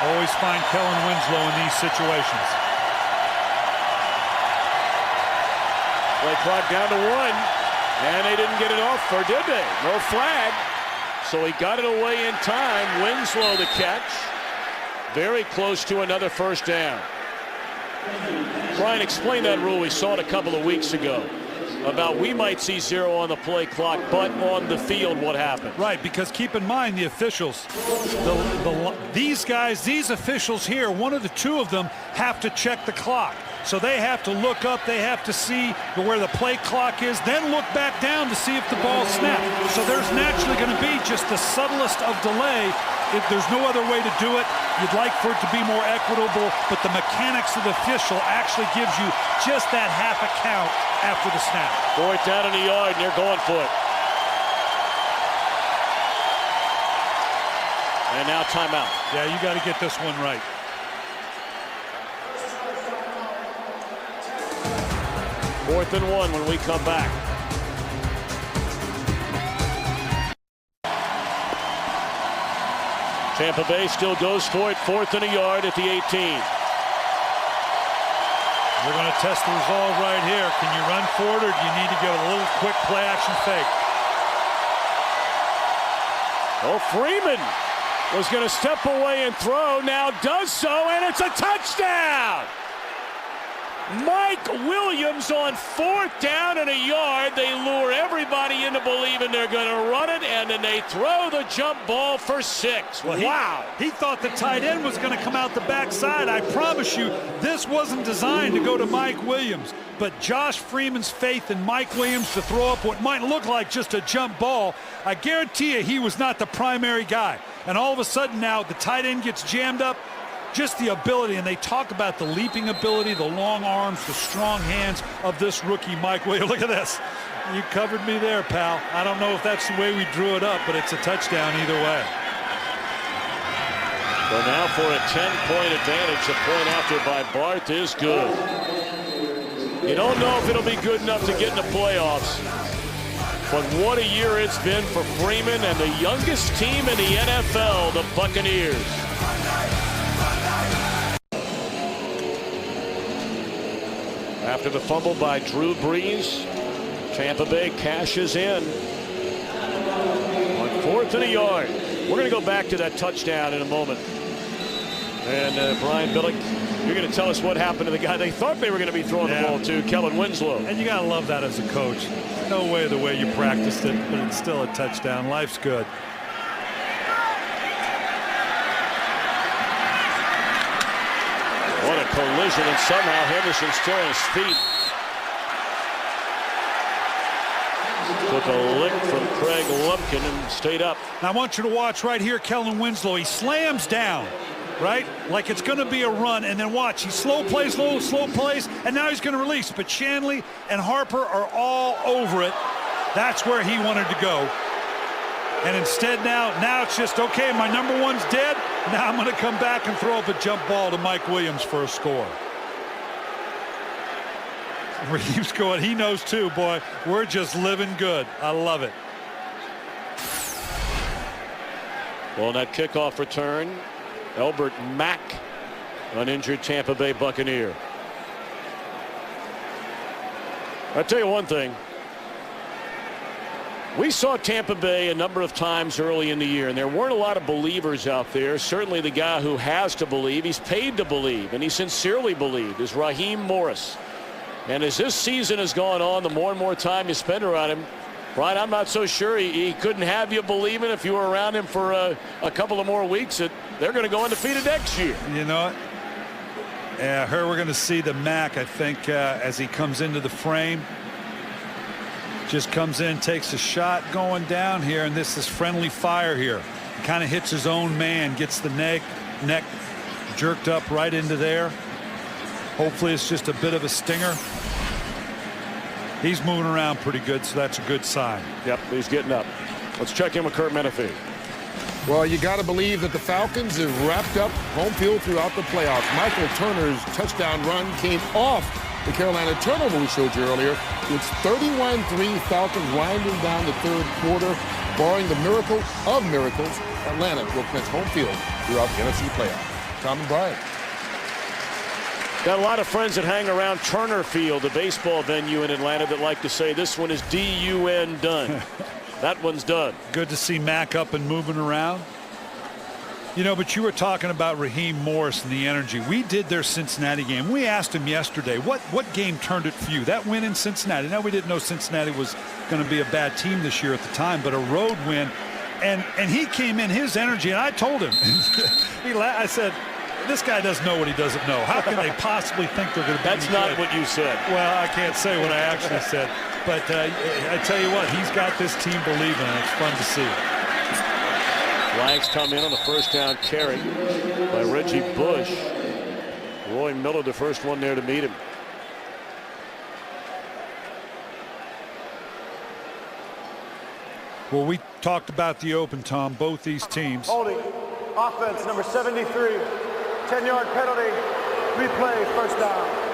Always find Kellen Winslow in these situations. Play clock down to 1, and they didn't get it off, or did they? No flag. So he got it away in time. Winslow the catch. Very close to another first down. Brian, explain that rule. We saw it a couple of weeks ago about we might see 0 on the play clock, but on the field, what happened? Right, because keep in mind the officials, these guys, these officials here, one of the two of them have to check the clock. So they have to look up, they have to see where the play clock is, then look back down to see if the ball snapped. So there's naturally going to be just the subtlest of delay. If there's no other way to do it, you'd like for it to be more equitable, but the mechanics of the official actually gives you just that half a count after the snap. 4th down in the yard, and they're going for it. And now timeout. Yeah, you got to get this one right. Fourth and 1 when we come back. Tampa Bay still goes for it. 4th and a yard at the 18. We're going to test the resolve right here. Can you run forward, or do you need to go a little quick play action fake? Oh, Freeman was going to step away and throw. Now does so, and it's a touchdown. Mike Williams on 4th down and a yard. They lure everybody into believing they're going to run it, and then they throw the jump ball for 6. Well, wow. He thought the tight end was going to come out the backside. I promise you, this wasn't designed to go to Mike Williams. But Josh Freeman's faith in Mike Williams to throw up what might look like just a jump ball, I guarantee you he was not the primary guy. And all of a sudden now the tight end gets jammed up. Just the ability, and they talk about the leaping ability, the long arms, the strong hands of this rookie, Mike Williams. Look at this. You covered me there, pal. I don't know if that's the way we drew it up, but it's a touchdown either way. So now for a 10-point advantage, the point after by Barth is good. You don't know if it'll be good enough to get in the playoffs, but what a year it's been for Freeman and the youngest team in the NFL, the Buccaneers. After the fumble by Drew Brees, Tampa Bay cashes in on 4th and a yard. We're going to go back to that touchdown in a moment. And Brian Billick, you're going to tell us what happened to the guy they thought they were going to be throwing the ball to, Kellen Winslow. And you got to love that as a coach. No way the way you practiced it, but it's still a touchdown. Life's good. What a collision, and somehow Henderson still on his feet. Took a lick from Craig Lumpkin and stayed up. Now I want you to watch right here, Kellen Winslow. He slams down, right? Like it's going to be a run, and then watch. He slow plays, and now he's going to release. But Shanley and Harper are all over it. That's where he wanted to go. And instead now it's just, okay, my number one's dead. Now I'm going to come back and throw up a jump ball to Mike Williams for a score. Reeves going, he knows too, boy. We're just living good. I love it. Well, on that kickoff return, Elbert Mack, an injured Tampa Bay Buccaneer. I'll tell you one thing. We saw Tampa Bay a number of times early in the year, and there weren't a lot of believers out there. Certainly the guy who has to believe, he's paid to believe, and he sincerely believed, is Raheem Morris. And as this season has gone on, the more and more time you spend around him, Brian, I'm not so sure he couldn't have you believing if you were around him for a couple of more weeks that they're going to go undefeated next year. You know what? Yeah, we're going to see the Mac, I think, as he comes into the frame. Just comes in, takes a shot going down here, and this is friendly fire here. Kind of hits his own man, gets the neck jerked up right into there. Hopefully it's just a bit of a stinger. He's moving around pretty good, so that's a good sign. Yep, he's getting up. Let's check in with Kurt Menefee. Well, you got to believe that the Falcons have wrapped up home field throughout the playoffs. Michael Turner's touchdown run came off the Carolina turnover we showed you earlier. It's 31-3 Falcons winding down the third quarter. Barring the miracle of miracles, Atlanta will clinch home field throughout the NFC playoff. Tom and Brian. Got a lot of friends that hang around Turner Field, the baseball venue in Atlanta, that like to say this one is D-U-N done. That one's done. Good to see Mac up and moving around. You know, but you were talking about Raheem Morris and the energy. We did their Cincinnati game. We asked him yesterday, what game turned it for you? That win in Cincinnati. Now, we didn't know Cincinnati was going to be a bad team this year at the time, but a road win. And he came in, his energy, and I told him, I said, this guy doesn't know what he doesn't know. How can they possibly think they're going to be That's not what you said. Well, I can't say what I actually said. But I tell you what, he's got this team believing, and it's fun to see. Flags come in on the first down carry by Reggie Bush. Roy Miller, the first one there to meet him. Well, we talked about the open, Tom, both these teams. Holding, offense, number 73, 10-yard penalty, replay, first down.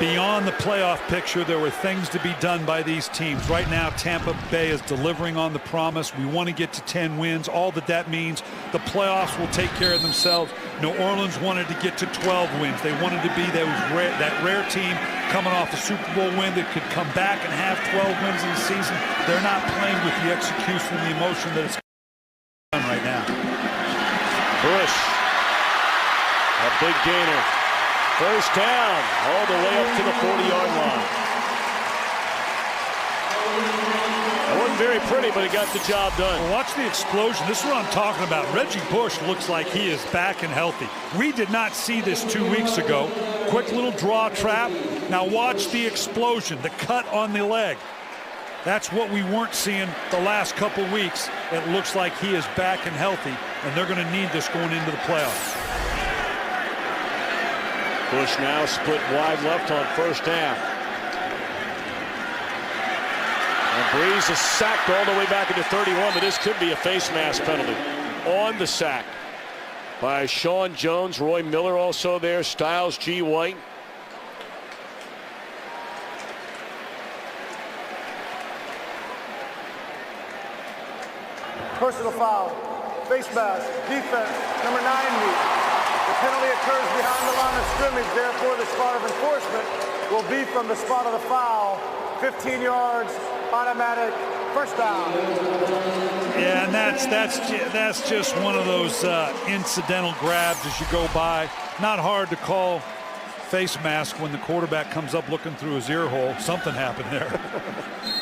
Beyond the playoff picture, there were things to be done by these teams. Right now, Tampa Bay is delivering on the promise. We want to get to 10 wins. All that means, the playoffs will take care of themselves. New Orleans wanted to get to 12 wins. They wanted to be that rare team coming off a Super Bowl win that could come back and have 12 wins in the season. They're not playing with the execution and the emotion that it's done right now. Bush, a big gainer. First down, all the way up to the 40-yard line. That wasn't very pretty, but he got the job done. Well, watch the explosion. This is what I'm talking about. Reggie Bush looks like he is back and healthy. We did not see this 2 weeks ago. Quick little draw trap. Now watch the explosion, the cut on the leg. That's what we weren't seeing the last couple weeks. It looks like he is back and healthy, and they're going to need this going into the playoffs. Bush now split wide left on first down. And Breeze is sacked all the way back into 31, but this could be a face mask penalty on the sack by Sean Jones. Roy Miller also there. Styles G. White. Personal foul, face mask, defense, number 90. The penalty occurs behind the line of scrimmage, therefore the spot of enforcement will be from the spot of the foul. 15 yards, automatic, first down. Yeah, and that's just one of those incidental grabs as you go by. Not hard to call face mask when the quarterback comes up looking through his ear hole. Something happened there.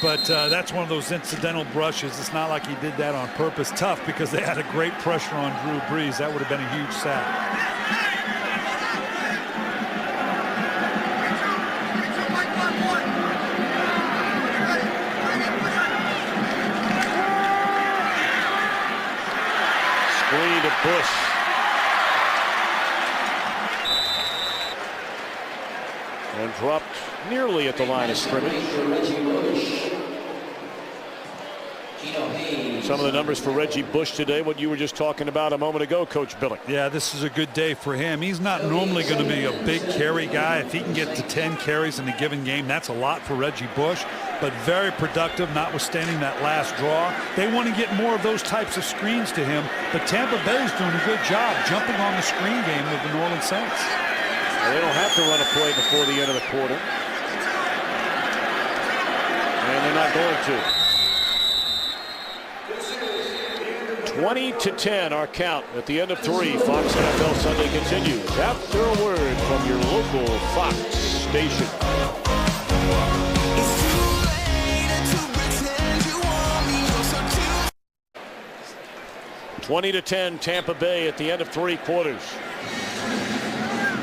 But that's one of those incidental brushes. It's not like he did that on purpose. Tough because they had a great pressure on Drew Brees. That would have been a huge sack. Screen to Bush. And dropped nearly at the line of scrimmage. Some of the numbers for Reggie Bush today, what you were just talking about a moment ago, Coach Billick. Yeah, this is a good day for him. He's not normally going to be a big carry guy. If he can get to 10 carries in a given game, that's a lot for Reggie Bush, but very productive, notwithstanding that last draw. They want to get more of those types of screens to him, but Tampa Bay is doing a good job jumping on the screen game with the New Orleans Saints. Well, they don't have to run a play before the end of the quarter. And they're not going to. 20-10 our count at the end of 3. Fox NFL Sunday continues after a word from your local Fox station. 20-10 Tampa Bay at the end of 3 quarters.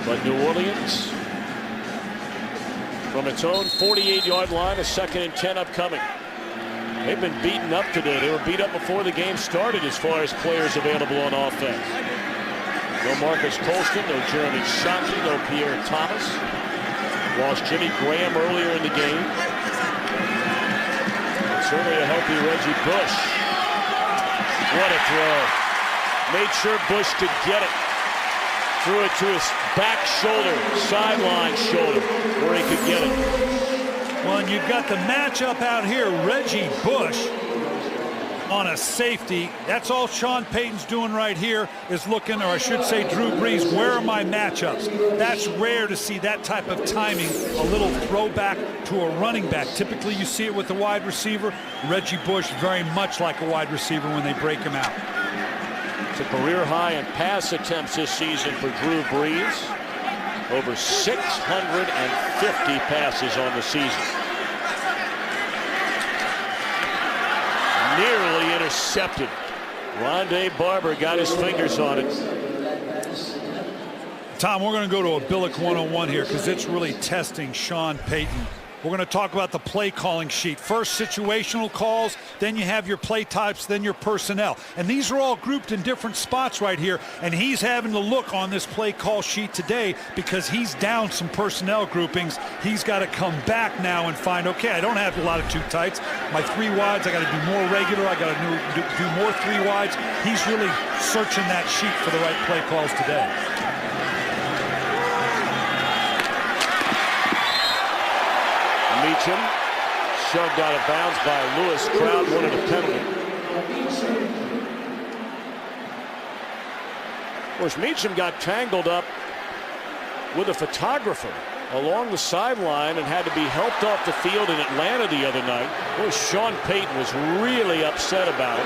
But New Orleans from its own 48-yard line, a 2nd and 10 upcoming. They've been beaten up today. They were beat up before the game started as far as players available on offense. No Marcus Colston, no Jeremy Shockey, no Pierre Thomas. Lost Jimmy Graham earlier in the game. And certainly a healthy Reggie Bush. What a throw. Made sure Bush could get it. Threw it to his back shoulder, sideline shoulder, where he could get it. Well, and you've got the matchup out here. Reggie Bush on a safety. That's all Sean Payton's doing right here is looking, or I should say Drew Brees, where are my matchups? That's rare to see that type of timing, a little throwback to a running back. Typically you see it with the wide receiver. Reggie Bush very much like a wide receiver when they break him out. It's a career high in pass attempts this season for Drew Brees. Over 650 passes on the season. Nearly intercepted. Rondé Barber got his fingers on it. Tom, we're going to go to a Billick 101 here because it's really testing Sean Payton. We're going to talk about the play calling sheet. First situational calls, then you have your play types, then your personnel. And these are all grouped in different spots right here. And he's having to look on this play call sheet today because he's down some personnel groupings. He's got to come back now and find, okay, I don't have a lot of 2 tights. My 3 wides, I got to do more regular. I got to do more 3 wides. He's really searching that sheet for the right play calls today. Meacham shoved out of bounds by Lewis. Crowd wanted a penalty. Of course, Meacham got tangled up with a photographer along the sideline and had to be helped off the field in Atlanta the other night. Boy, Sean Payton was really upset about it.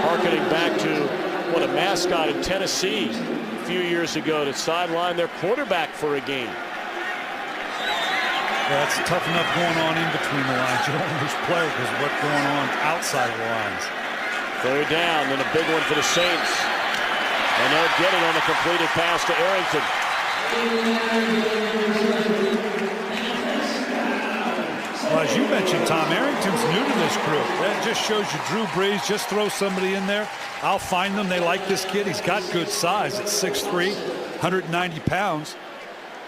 Harkening back to what a mascot in Tennessee a few years ago that sidelined their quarterback for a game. Yeah, it's tough enough going on in between the lines. You don't lose play because of what's going on outside of the lines. 3rd down, then a big one for the Saints. And they'll get it on the completed pass to Arrington. Well, as you mentioned, Tom, Arrington's new to this group. That just shows you Drew Brees, just throw somebody in there. I'll find them. They like this kid. He's got good size at 6'3", 190 pounds.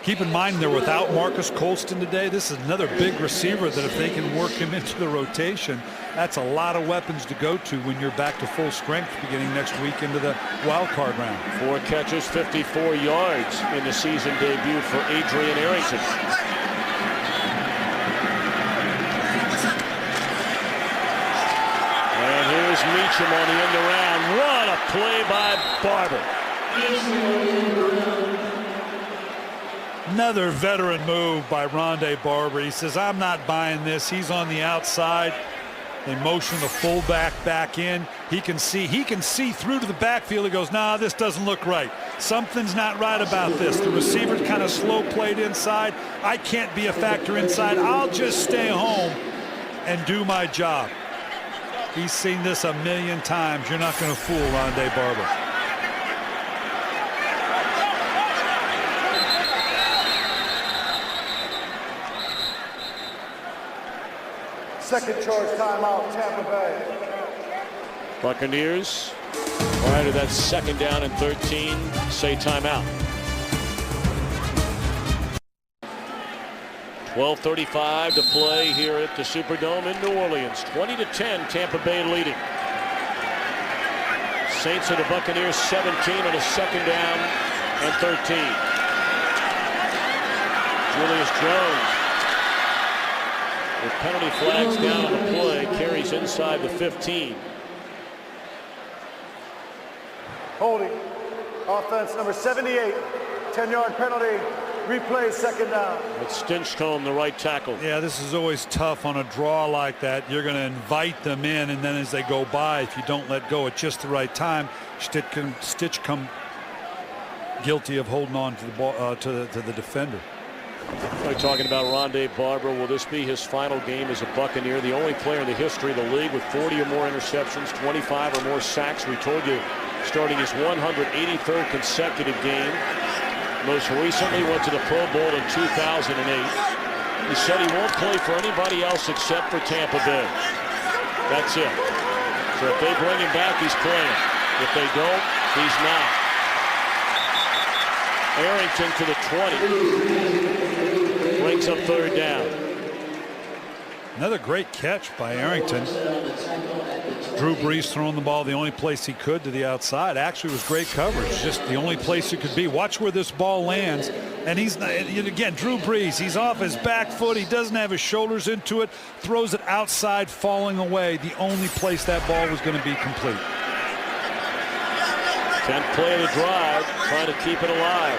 Keep in mind they're without Marcus Colston today. This is another big receiver that if they can work him into the rotation, that's a lot of weapons to go to when you're back to full strength beginning next week into the wild card round. 4 catches, 54 yards in the season debut for Adrian Arrington. And here's Meacham on the end around. What a play by Barber. Another veteran move by Rondé Barber. He says, I'm not buying this. He's on the outside. They motion the fullback back in. He can see through to the backfield. He goes, nah, this doesn't look right. Something's not right about this. The receiver kind of slow played inside. I can't be a factor inside. I'll just stay home and do my job. He's seen this a million times. You're not going to fool Rondé Barber. Second charge timeout, Tampa Bay. Buccaneers, prior to that second down and 13, say timeout. 12:35 to play here at the Superdome in New Orleans. 20-10, Tampa Bay leading. Saints of the Buccaneers 17 on a second down and 13. Julius Jones, with penalty flags down on the play, carries inside the 15. Holding. Offense number 78. 10-yard penalty. Replay, second down. It's Stinchcomb, the right tackle. Yeah, this is always tough on a draw like that. You're going to invite them in, and then as they go by, if you don't let go at just the right time, Stinchcomb guilty of holding on to the ball to the defender. We're talking about Rondé Barber. Will this be his final game as a Buccaneer? The only player in the history of the league with 40 or more interceptions, 25 or more sacks. We told you, starting his 183rd consecutive game. Most recently went to the Pro Bowl in 2008. He said he won't play for anybody else except for Tampa Bay. That's it. So if they bring him back, he's playing. If they don't, he's not. Arrington to the 20. Brings up third down. Another great catch by Arrington. Drew Brees throwing the ball the only place he could to the outside. Actually, was great coverage. Just the only place it could be. Watch where this ball lands. And he's not, again, Drew Brees, he's off his back foot. He doesn't have his shoulders into it. Throws it outside, falling away. The only place that ball was going to be complete. 10th play of the drive, trying to keep it alive.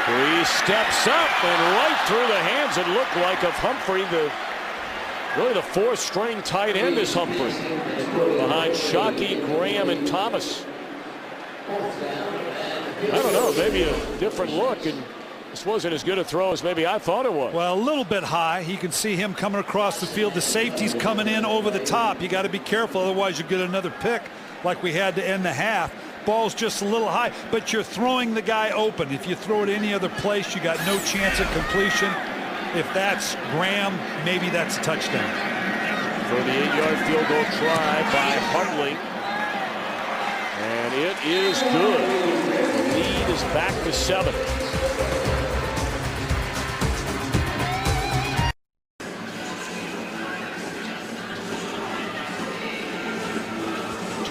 Brees steps up and right through the hands, it looked like, of Humphrey. Really the fourth string tight end is Humphrey, behind Shockey, Graham, and Thomas. I don't know, maybe a different look, and this wasn't as good a throw as maybe I thought it was. Well, a little bit high. You can see him coming across the field. The safety's coming in over the top. You got to be careful, otherwise you get another pick like we had to end the half. Ball's just a little high, but you're throwing the guy open. If you throw it any other place, you got no chance of completion. If that's Graham, maybe that's a touchdown. 38-yard field goal try by Huntley. And it is good. The lead is back to 7.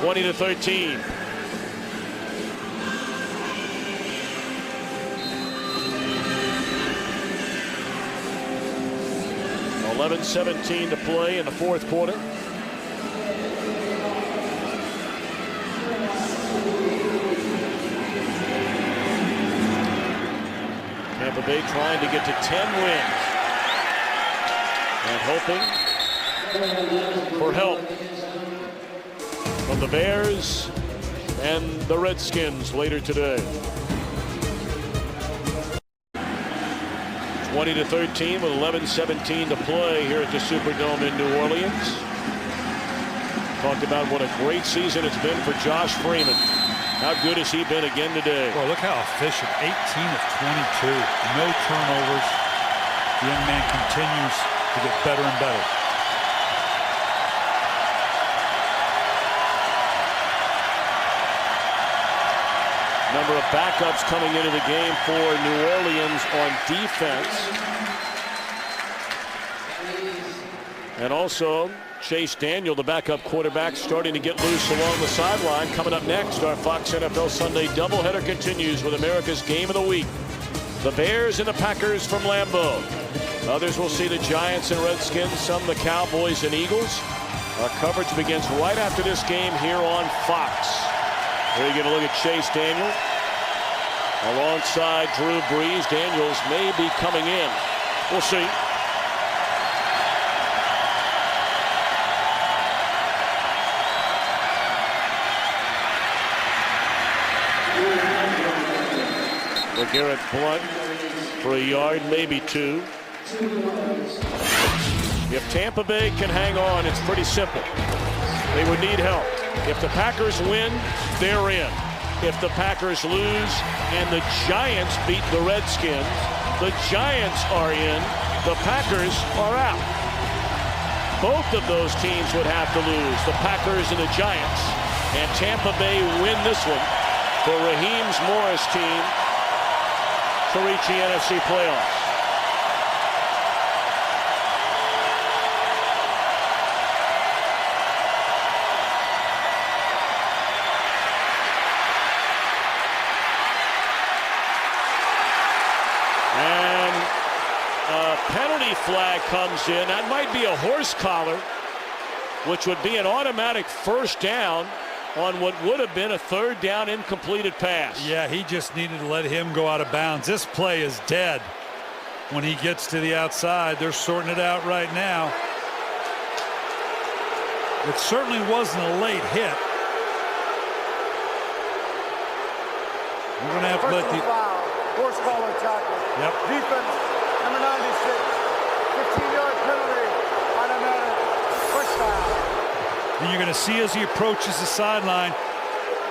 (20-13). 11:17 to play in the fourth quarter. Tampa Bay trying to get to 10 wins and hoping for help from the Bears and the Redskins later today. 20-13 with 11:17 to play here at the Superdome in New Orleans. Talked about what a great season it's been for Josh Freeman. How good has he been again today? Well, look how efficient. 18 of 22. No turnovers. The young man continues to get better and better. Number of backups coming into the game for New Orleans on defense. And also Chase Daniel, the backup quarterback, starting to get loose along the sideline. Coming up next, our Fox NFL Sunday doubleheader continues with America's Game of the Week. The Bears and the Packers from Lambeau. Others will see the Giants and Redskins, some the Cowboys and Eagles. Our coverage begins right after this game here on Fox. Here you get a look at Chase Daniel alongside Drew Brees. Daniels may be coming in. We'll see. Garrett Blunt for a yard, maybe two. If Tampa Bay can hang on, it's pretty simple. They would need help. If the Packers win, they're in. If the Packers lose and the Giants beat the Redskins, the Giants are in, the Packers are out. Both of those teams would have to lose, the Packers and the Giants. And Tampa Bay win this one for Raheem Morris' team to reach the NFC playoffs. And a penalty flag comes in. That might be a horse collar, which would be an automatic first down on what would have been a third down incompleted pass. Yeah, he just needed to let him go out of bounds. This play is dead when he gets to the outside. They're sorting it out right now. It certainly wasn't a late hit. We're going to have to let the horse collar tackle. Yep. Defense, number 96, 15-yard penalty, automatic first down. And you're going to see as he approaches the sideline,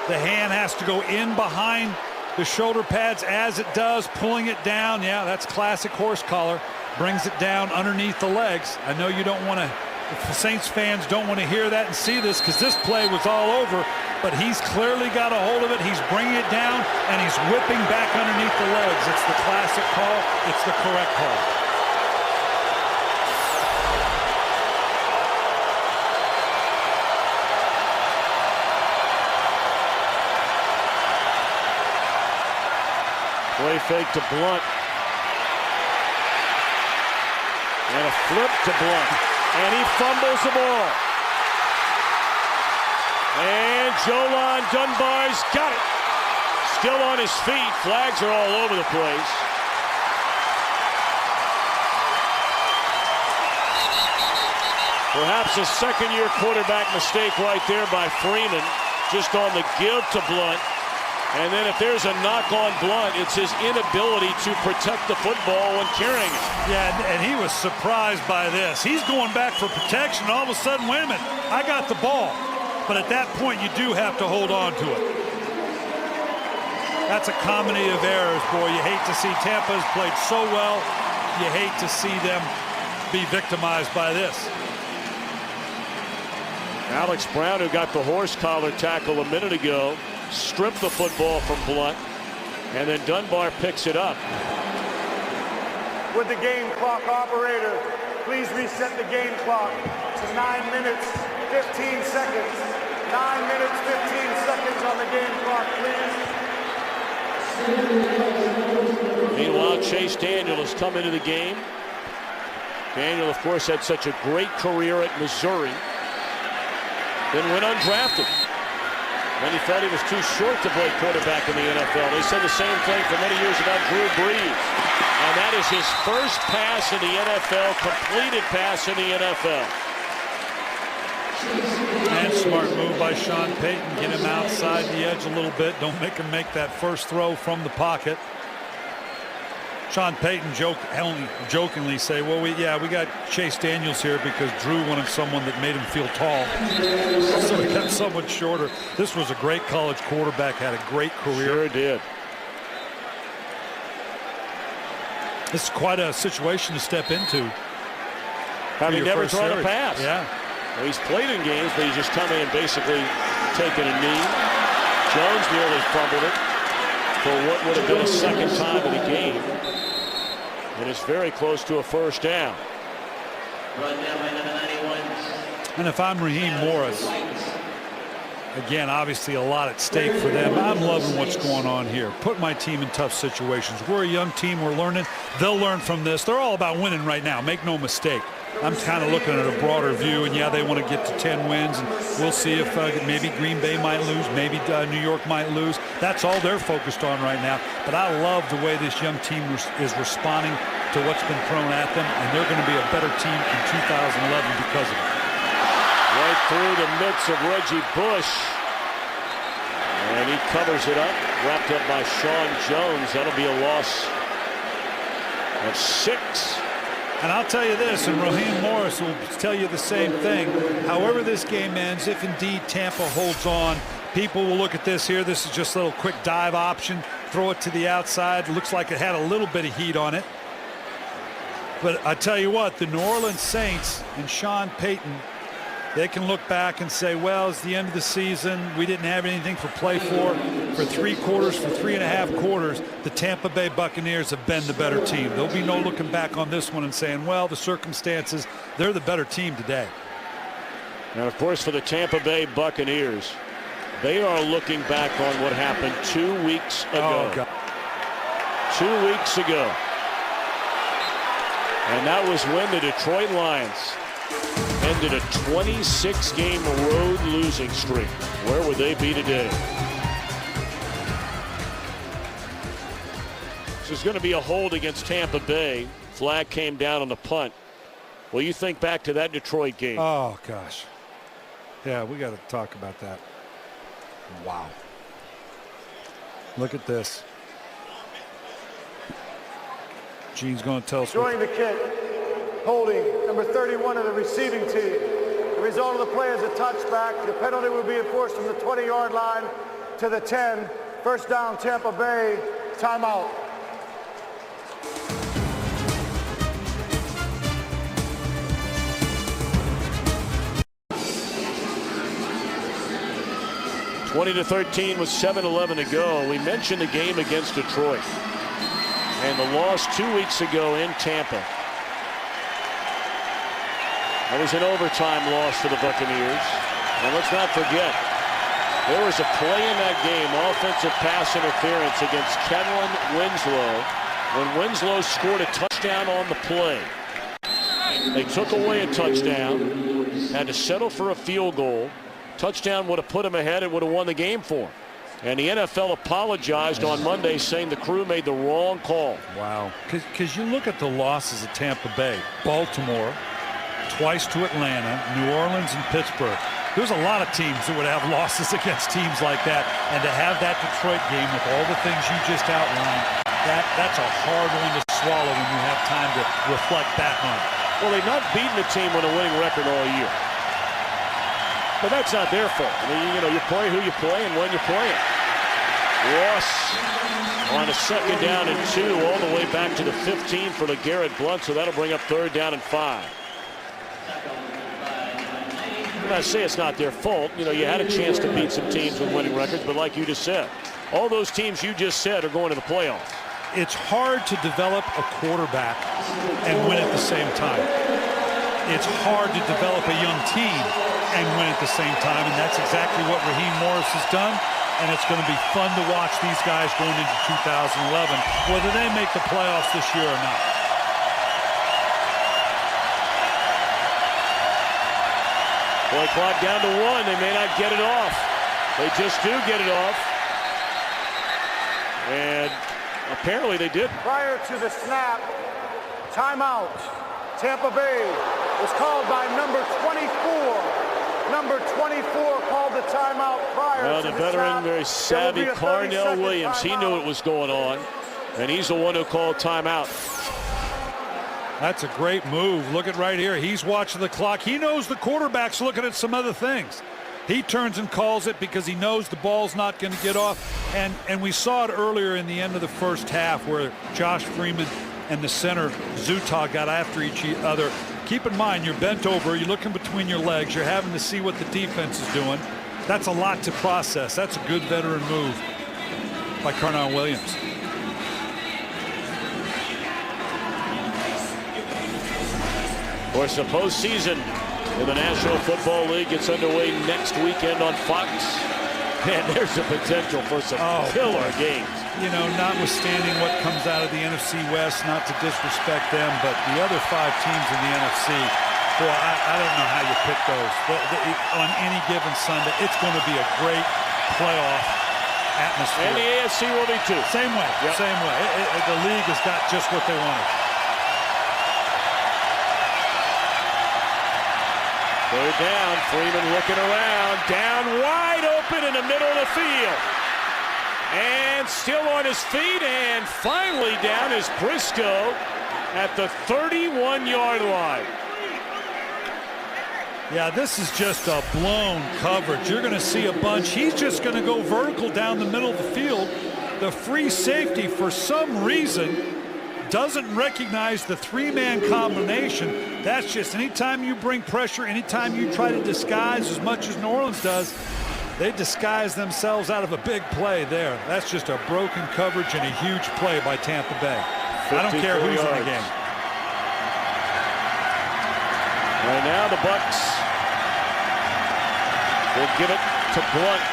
the hand has to go in behind the shoulder pads as it does, pulling it down. Yeah, that's classic horse collar. Brings it down underneath the legs. I know you don't want to, the Saints fans don't want to hear that and see this because this play was all over, but he's clearly got a hold of it. He's bringing it down, and he's whipping back underneath the legs. It's the classic call. It's the correct call. Play fake to Blunt. And a flip to Blunt. And he fumbles the ball. And Jolan Dunbar's got it. Still on his feet. Flags are all over the place. Perhaps a second-year quarterback mistake right there by Freeman. Just on the give to Blunt. And then if there's a knock on Blunt, it's his inability to protect the football when carrying it. Yeah, and he was surprised by this. He's going back for protection. All of a sudden, wait a minute, I got the ball. But at that point, you do have to hold on to it. That's a comedy of errors, boy. You hate to see Tampa has played so well. You hate to see them be victimized by this. Alex Brown, who got the horse collar tackle a minute ago, stripped the football from Blunt, and then Dunbar picks it up. Would the game clock operator please reset the game clock to 9 minutes, 15 seconds. 9 minutes, 15 seconds on the game clock, please. Meanwhile, Chase Daniel has come into the game. Daniel, of course, had such a great career at Missouri. Then went undrafted. When he felt he was too short to play quarterback in the NFL. They said the same thing for many years about Drew Brees. And that is his first pass in the NFL, completed pass in the NFL. And smart move by Sean Payton. Get him outside the edge a little bit. Don't make him make that first throw from the pocket. Sean Payton only jokingly say, well, we got Chase Daniels here because Drew wanted someone that made him feel tall. So we got someone shorter. This was a great college quarterback, had a great career. Sure did. This is quite a situation to step into. Having never thrown a pass. Yeah. Well, he's played in games, but he's just come in and basically taken a knee. Jones nearly fumbled it for what would have been a second time in the game. And it's very close to a first down. And if I'm Raheem Morris, again, obviously a lot at stake for them. I'm loving what's going on here. Put my team in tough situations. We're a young team. We're learning. They'll learn from this. They're all about winning right now. Make no mistake. I'm kind of looking at a broader view, and yeah, they want to get to 10 wins, and we'll see if maybe Green Bay might lose, maybe New York might lose. That's all they're focused on right now. But I love the way this young team is responding to what's been thrown at them, and they're going to be a better team in 2011 because of it. Right through the midst of Reggie Bush. And he covers it up, wrapped up by Sean Jones. That'll be a loss of 6. And I'll tell you this, and Raheem Morris will tell you the same thing. However this game ends, if indeed Tampa holds on, people will look at this here. This is just a little quick dive option. Throw it to the outside. Looks like it had a little bit of heat on it. But I tell you what, the New Orleans Saints and Sean Payton, they can look back and say, well, it's the end of the season. We didn't have anything for play for 3 quarters, for 3.5 quarters. The Tampa Bay Buccaneers have been the better team. There'll be no looking back on this one and saying, well, the circumstances, they're the better team today. And, of course, for the Tampa Bay Buccaneers, they are looking back on what happened 2 weeks ago. Oh, God. 2 weeks ago. And that was when the Detroit Lions ended a 26-game road losing streak. Where would they be today? This is going to be a hold against Tampa Bay. Flag came down on the punt. Well, you think back to that Detroit game. Oh, gosh. Yeah, we got to talk about that. Wow. Look at this. Gene's going to tell us. Joining the kick, holding number 31 of the receiving team. The result of the play is a touchback. The penalty will be enforced from the 20-yard line to the 10. First down, Tampa Bay. Timeout. (20-13) with 7:11 to go. We mentioned the game against Detroit and the loss 2 weeks ago in Tampa. That was an overtime loss for the Buccaneers. And let's not forget, there was a play in that game, offensive pass interference against Kellen Winslow, when Winslow scored a touchdown on the play. They took away a touchdown, had to settle for a field goal. Touchdown would have put him ahead. It would have won the game for him. And the NFL apologized on Monday, saying the crew made the wrong call. Wow. Because you look at the losses at Tampa Bay, Baltimore, twice to Atlanta, New Orleans, and Pittsburgh. There's a lot of teams that would have losses against teams like that. And to have that Detroit game with all the things you just outlined, that's a hard one to swallow when you have time to reflect back on it. Well, they've not beaten a team with a winning record all year. But that's not their fault. I mean, you know, you play who you play and when you play it. Ross on a second down and 2 all the way back to the 15 for LeGarrette Blount, so that'll bring up 3rd down and 5. And I say it's not their fault. You know, you had a chance to beat some teams with winning records, but like you just said, all those teams you just said are going to the playoffs. It's hard to develop a quarterback and win at the same time. It's hard to develop a young team and win at the same time, and that's exactly what Raheem Morris has done, and it's going to be fun to watch these guys going into 2011, whether they make the playoffs this year or not. Boy, clock down to 1. They may not get it off. They just do get it off. And apparently they did. Prior to the snap, timeout. Tampa Bay was called by number 24. Number 24 called the timeout prior to the veteran, snap. very savvy Carnell Williams. He knew what was going on. And he's the one who called timeout. That's a great move. Look at right here. He's watching the clock. He knows the quarterback's looking at some other things. He turns and calls it because he knows the ball's not going to get off. And we saw it earlier in the end of the first half where Josh Freeman and the center, Zutah, got after each other. Keep in mind, you're bent over. You're looking between your legs. You're having to see what the defense is doing. That's a lot to process. That's a good veteran move by Carnell Williams. Of course, the postseason in the National Football League gets underway next weekend on Fox. And there's the potential for some killer games. You know, notwithstanding what comes out of the NFC West, not to disrespect them, but the other 5 teams in the NFC, boy, I don't know how you pick those. On any given Sunday, it's going to be a great playoff atmosphere. And the AFC will be too. Same way, same way. The league has got just what they wanted. Third down, Freeman looking around, down wide open in the middle of the field. And still on his feet, and finally down is Briscoe at the 31-yard line. Yeah, this is just a blown coverage. You're going to see a bunch. He's just going to go vertical down the middle of the field. The free safety, for some reason, doesn't recognize the 3-man combination. That's just anytime you bring pressure, anytime you try to disguise as much as New Orleans does, they disguise themselves out of a big play there. That's just a broken coverage and a huge play by Tampa Bay. I don't care who's in the game. Right now the Bucs will give it to Blunt.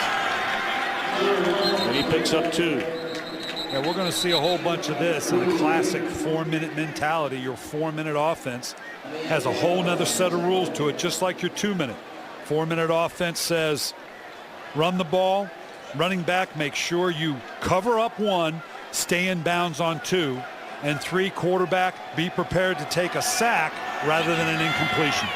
And he picks up 2. Yeah, we're going to see a whole bunch of this in the classic 4-minute mentality. Your 4-minute offense has a whole nother set of rules to it, just like your 2-minute. 4-minute offense says run the ball, running back, make sure you cover up 1, stay in bounds on 2, and 3, quarterback, be prepared to take a sack rather than an incompletion.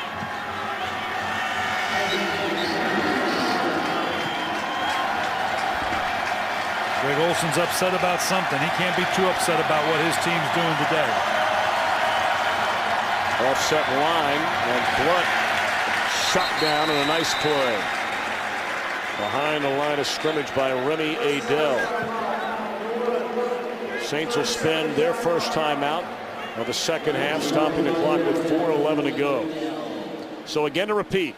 Greg Olson's upset about something. He can't be too upset about what his team's doing today. Offset line, and Blunt shot down in a nice play. Behind the line of scrimmage by Remy Adele. Saints will spend their first time out of the second half, stopping the clock with 4:11 to go. So again to repeat,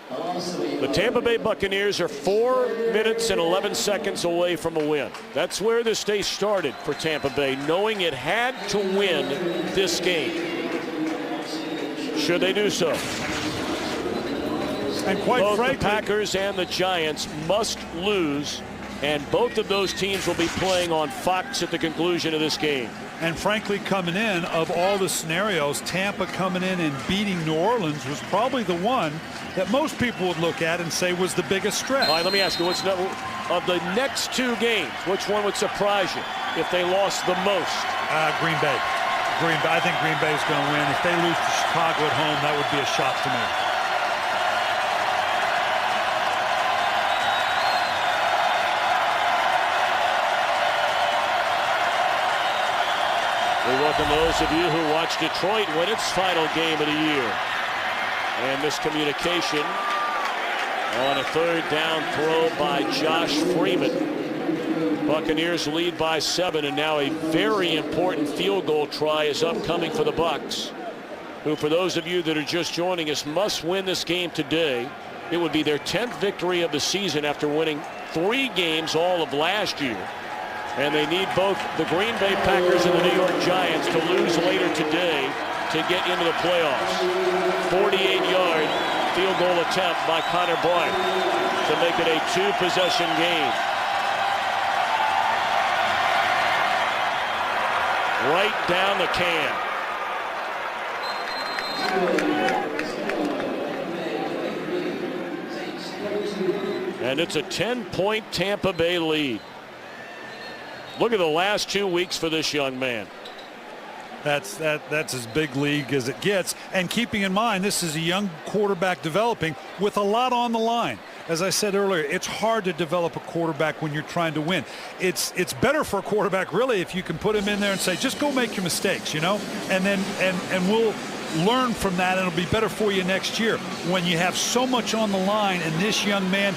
the Tampa Bay Buccaneers are 4 minutes and 11 seconds away from a win. That's where this day started for Tampa Bay, knowing it had to win this game. Should they do so? And quite both frankly, the Packers and the Giants must lose, and both of those teams will be playing on Fox at the conclusion of this game. And frankly, coming in, of all the scenarios, Tampa coming in and beating New Orleans was probably the one that most people would look at and say was the biggest stretch. All right, let me ask you, of the next 2 games, which one would surprise you if they lost the most? Green Bay. I think Green Bay is going to win. If they lose to Chicago at home, that would be a shock to me. We welcome those of you who watched Detroit win its final game of the year. And miscommunication on a 3rd down throw by Josh Freeman. Buccaneers lead by 7, and now a very important field goal try is upcoming for the Bucs, who, for those of you that are just joining us, must win this game today. It would be their 10th victory of the season after winning 3 games all of last year. And they need both the Green Bay Packers and the New York Giants to lose later today to get into the playoffs. 48-yard field goal attempt by Connor Bryant to make it a 2-possession game. Right down the can. And it's a 10-point Tampa Bay lead. Look at the last 2 weeks for this young man. That's as big league as it gets. And keeping in mind, this is a young quarterback developing with a lot on the line. As I said earlier, it's hard to develop a quarterback when you're trying to win. It's better for a quarterback, really, if you can put him in there and say, just go make your mistakes, and then and we'll learn from that, and it'll be better for you next year. When you have so much on the line, and this young man,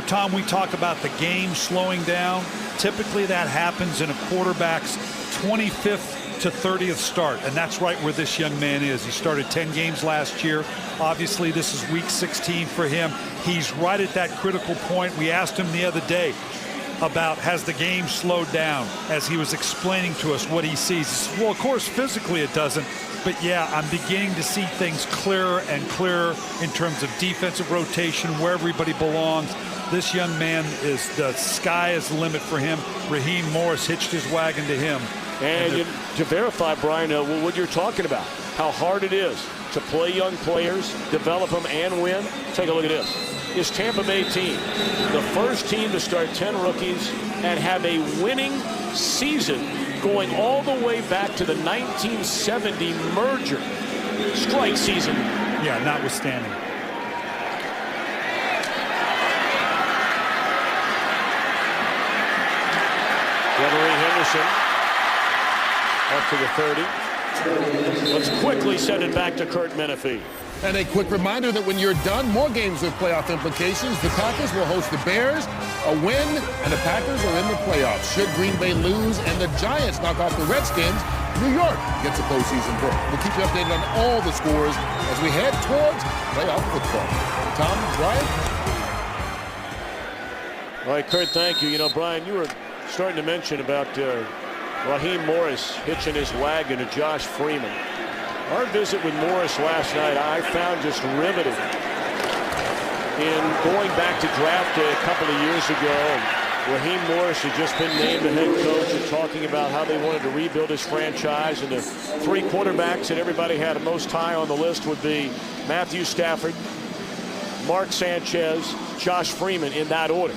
Tom, we talk about the game slowing down. Typically that happens in a quarterback's 25th to 30th start, and that's right where this young man is. He started 10 games last year. Obviously, this is week 16 for him. He's right at that critical point. We asked him the other day about, has the game slowed down, as he was explaining to us what he sees. He said, well, of course, physically it doesn't, but yeah, I'm beginning to see things clearer and clearer in terms of defensive rotation, where everybody belongs. This young man, the sky is the limit for him. Raheem Morris hitched his wagon to him. And to verify, Brian, what you're talking about, how hard it is to play young players, develop them, and win. Take a look at this. This Tampa Bay team, the first team to start 10 rookies and have a winning season going all the way back to the 1970 merger strike season. Yeah, notwithstanding. Henderson up to the 30. Let's quickly send it back to Kurt Menefee. And a quick reminder that when you're done, more games with playoff implications. The Packers will host the Bears. A win, and the Packers are in the playoffs. Should Green Bay lose and the Giants knock off the Redskins, New York gets a postseason berth. We'll keep you updated on all the scores as we head towards playoff football. Tom, Brian? All right, Kurt, thank you. Brian, you were starting to mention about Raheem Morris hitching his wagon to Josh Freeman. Our visit with Morris last night, I found just riveting. In going back to draft day a couple of years ago, Raheem Morris had just been named the head coach and talking about how they wanted to rebuild his franchise. And the three quarterbacks that everybody had most high on the list would be Matthew Stafford, Mark Sanchez, Josh Freeman, in that order.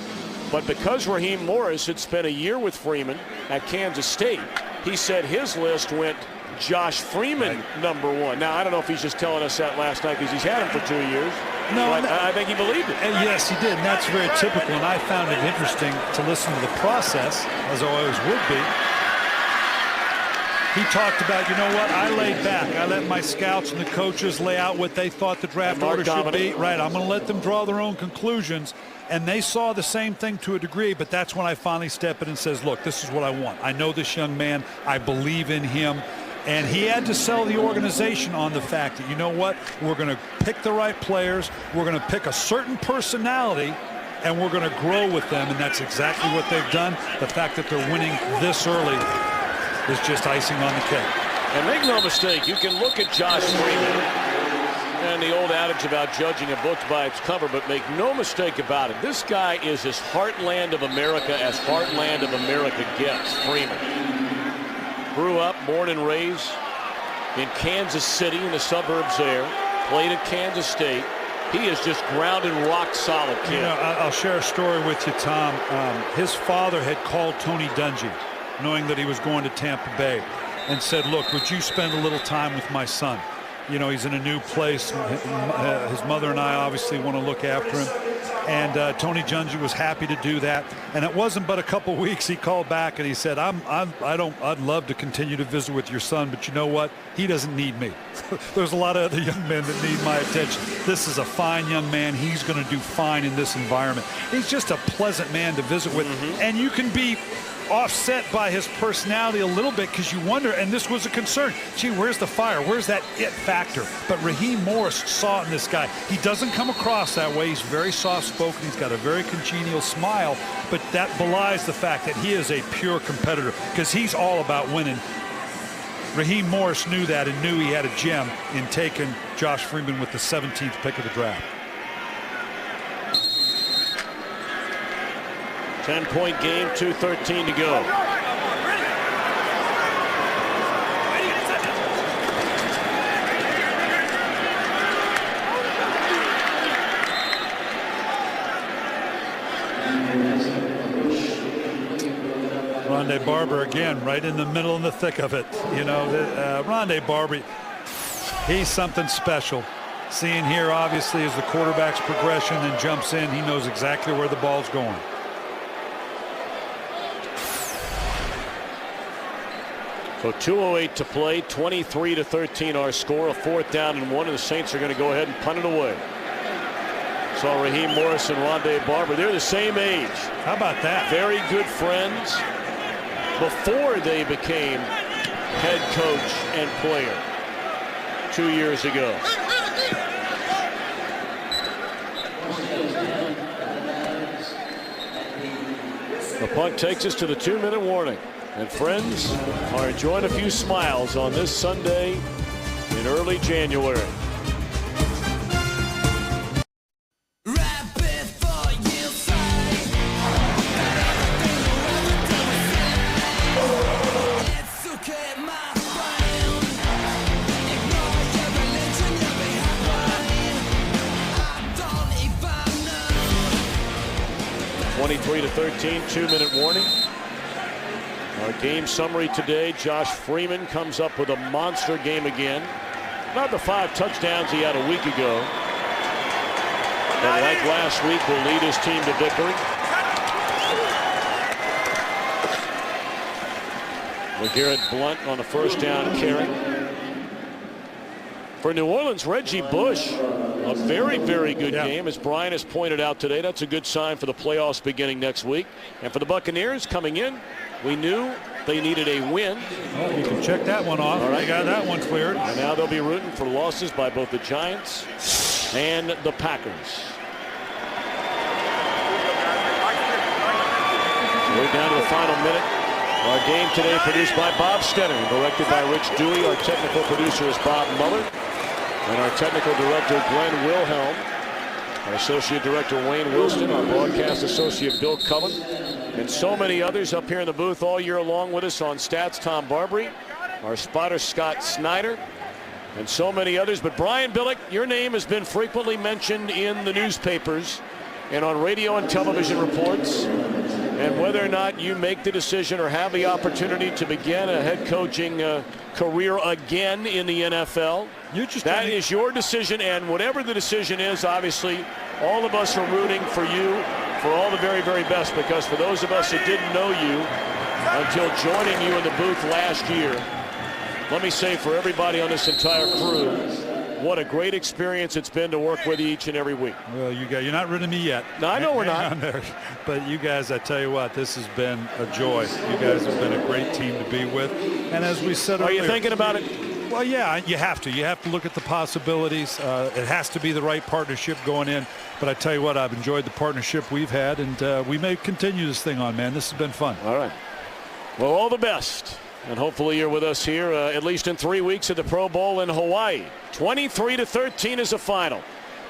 But because Raheem Morris had spent a year with Freeman at Kansas State, he said his list went Josh Freeman #1. Now, I don't know if he's just telling us that last night because he's had him for 2 years. No, but I think he believed it. And yes, he did, and that's very typical. And I found it interesting to listen to the process, as I always would be. He talked about, I laid back. I let my scouts and the coaches lay out what they thought the draft order should be. Right, I'm going to let them draw their own conclusions. And they saw the same thing to a degree, but that's when I finally step in and says, look, this is what I want. I know this young man. I believe in him. And he had to sell the organization on the fact that, we're going to pick the right players. We're going to pick a certain personality, and we're going to grow with them. And that's exactly what they've done. The fact that they're winning this early is just icing on the cake. And make no mistake, you can look at Josh Freeman and the old adage about judging a book by its cover, but make no mistake about it. This guy is as heartland of America as heartland of America gets. Freeman grew up, born and raised in Kansas City in the suburbs there, played at Kansas State. He is just grounded, rock solid kid. I'll share a story with you, Tom. His father had called Tony Dungy, knowing that he was going to Tampa Bay, and said, look, would you spend a little time with my son? He's in a new place. His mother and I obviously want to look after him. And Tony Dungy was happy to do that. And it wasn't but a couple weeks he called back and he said, I'd love to continue to visit with your son, but you know what? He doesn't need me. There's a lot of other young men that need my attention. This is a fine young man. He's going to do fine in this environment. He's just a pleasant man to visit with. And you can be offset by his personality a little bit because you wonder, and this was a concern, gee, where's the fire? Where's that it factor? But Raheem Morris saw it in this guy. He doesn't come across that way. He's very soft-spoken. He's got a very congenial smile, but that belies the fact that he is a pure competitor because he's all about winning. Raheem Morris knew that and knew he had a gem in taking Josh Freeman with the 17th pick of the draft. 10-point game, 2:13 to go. Run Rondé Barber again, right in the middle in the thick of it. You know, Rondé Barber, he's something special. Seeing here, obviously, as the quarterback's progression and jumps in, he knows exactly where the ball's going. So 2:08 to play, 23-13 our score, a 4th down and 1, and the Saints are going to go ahead and punt it away. Saw Raheem Morris and Rondé Barber. They're the same age. How about that? Very good friends before they became head coach and player 2 years ago. The punt takes us to the 2-minute warning. And friends are enjoying a few smiles on this Sunday in early January. To 13, 2-minute warning. Our game summary today, Josh Freeman comes up with a monster game again. Not the 5 touchdowns he had a week ago, but like last week will lead his team to victory. LeGarrette Blount on the 1st down carry. For New Orleans, Reggie Bush, a very, very good game. As Brian has pointed out today, that's a good sign for the playoffs beginning next week. And for the Buccaneers coming in, we knew they needed a win. Well, you can check that one off. All right. They got that one cleared. And now they'll be rooting for losses by both the Giants and the Packers. So we're down to the final minute. Our game today produced by Bob Stenner, directed by Rich Dewey. Our technical producer is Bob Muller. And our technical director, Glenn Wilhelm. Our associate director, Wayne Wilston. Our broadcast associate, Bill Cullen. And so many others up here in the booth all year long with us on stats, Tom Barbary. Our spotter, Scott Snyder. And so many others. But Brian Billick, your name has been frequently mentioned in the newspapers and on radio and television reports. And whether or not you make the decision or have the opportunity to begin a head coaching career again in the NFL, that is your decision. And whatever the decision is, obviously, all of us are rooting for you for all the very, very best. Because for those of us that didn't know you until joining you in the booth last year, let me say for everybody on this entire crew, what a great experience it's been to work with you each and every week. Well, you guys, you're not rid of me yet. No, I know we're not. But you guys, I tell you what, this has been a joy. You guys have been a great team to be with. And as we said earlier, are you thinking about it? Well, yeah, you have to. You have to look at the possibilities. It has to be the right partnership going in. But I tell you what, I've enjoyed the partnership we've had, and we may continue this thing on, man. This has been fun. All right. Well, all the best. And hopefully you're with us here at least in 3 weeks at the Pro Bowl in Hawaii. 23-13 is the final.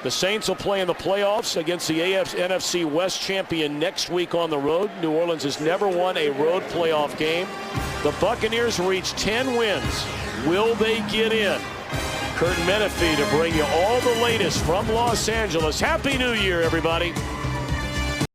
The Saints will play in the playoffs against the NFC West champion next week on the road. New Orleans has never won a road playoff game. The Buccaneers reach 10 wins. Will they get in? Kurt Menefee to bring you all the latest from Los Angeles. Happy New Year, everybody.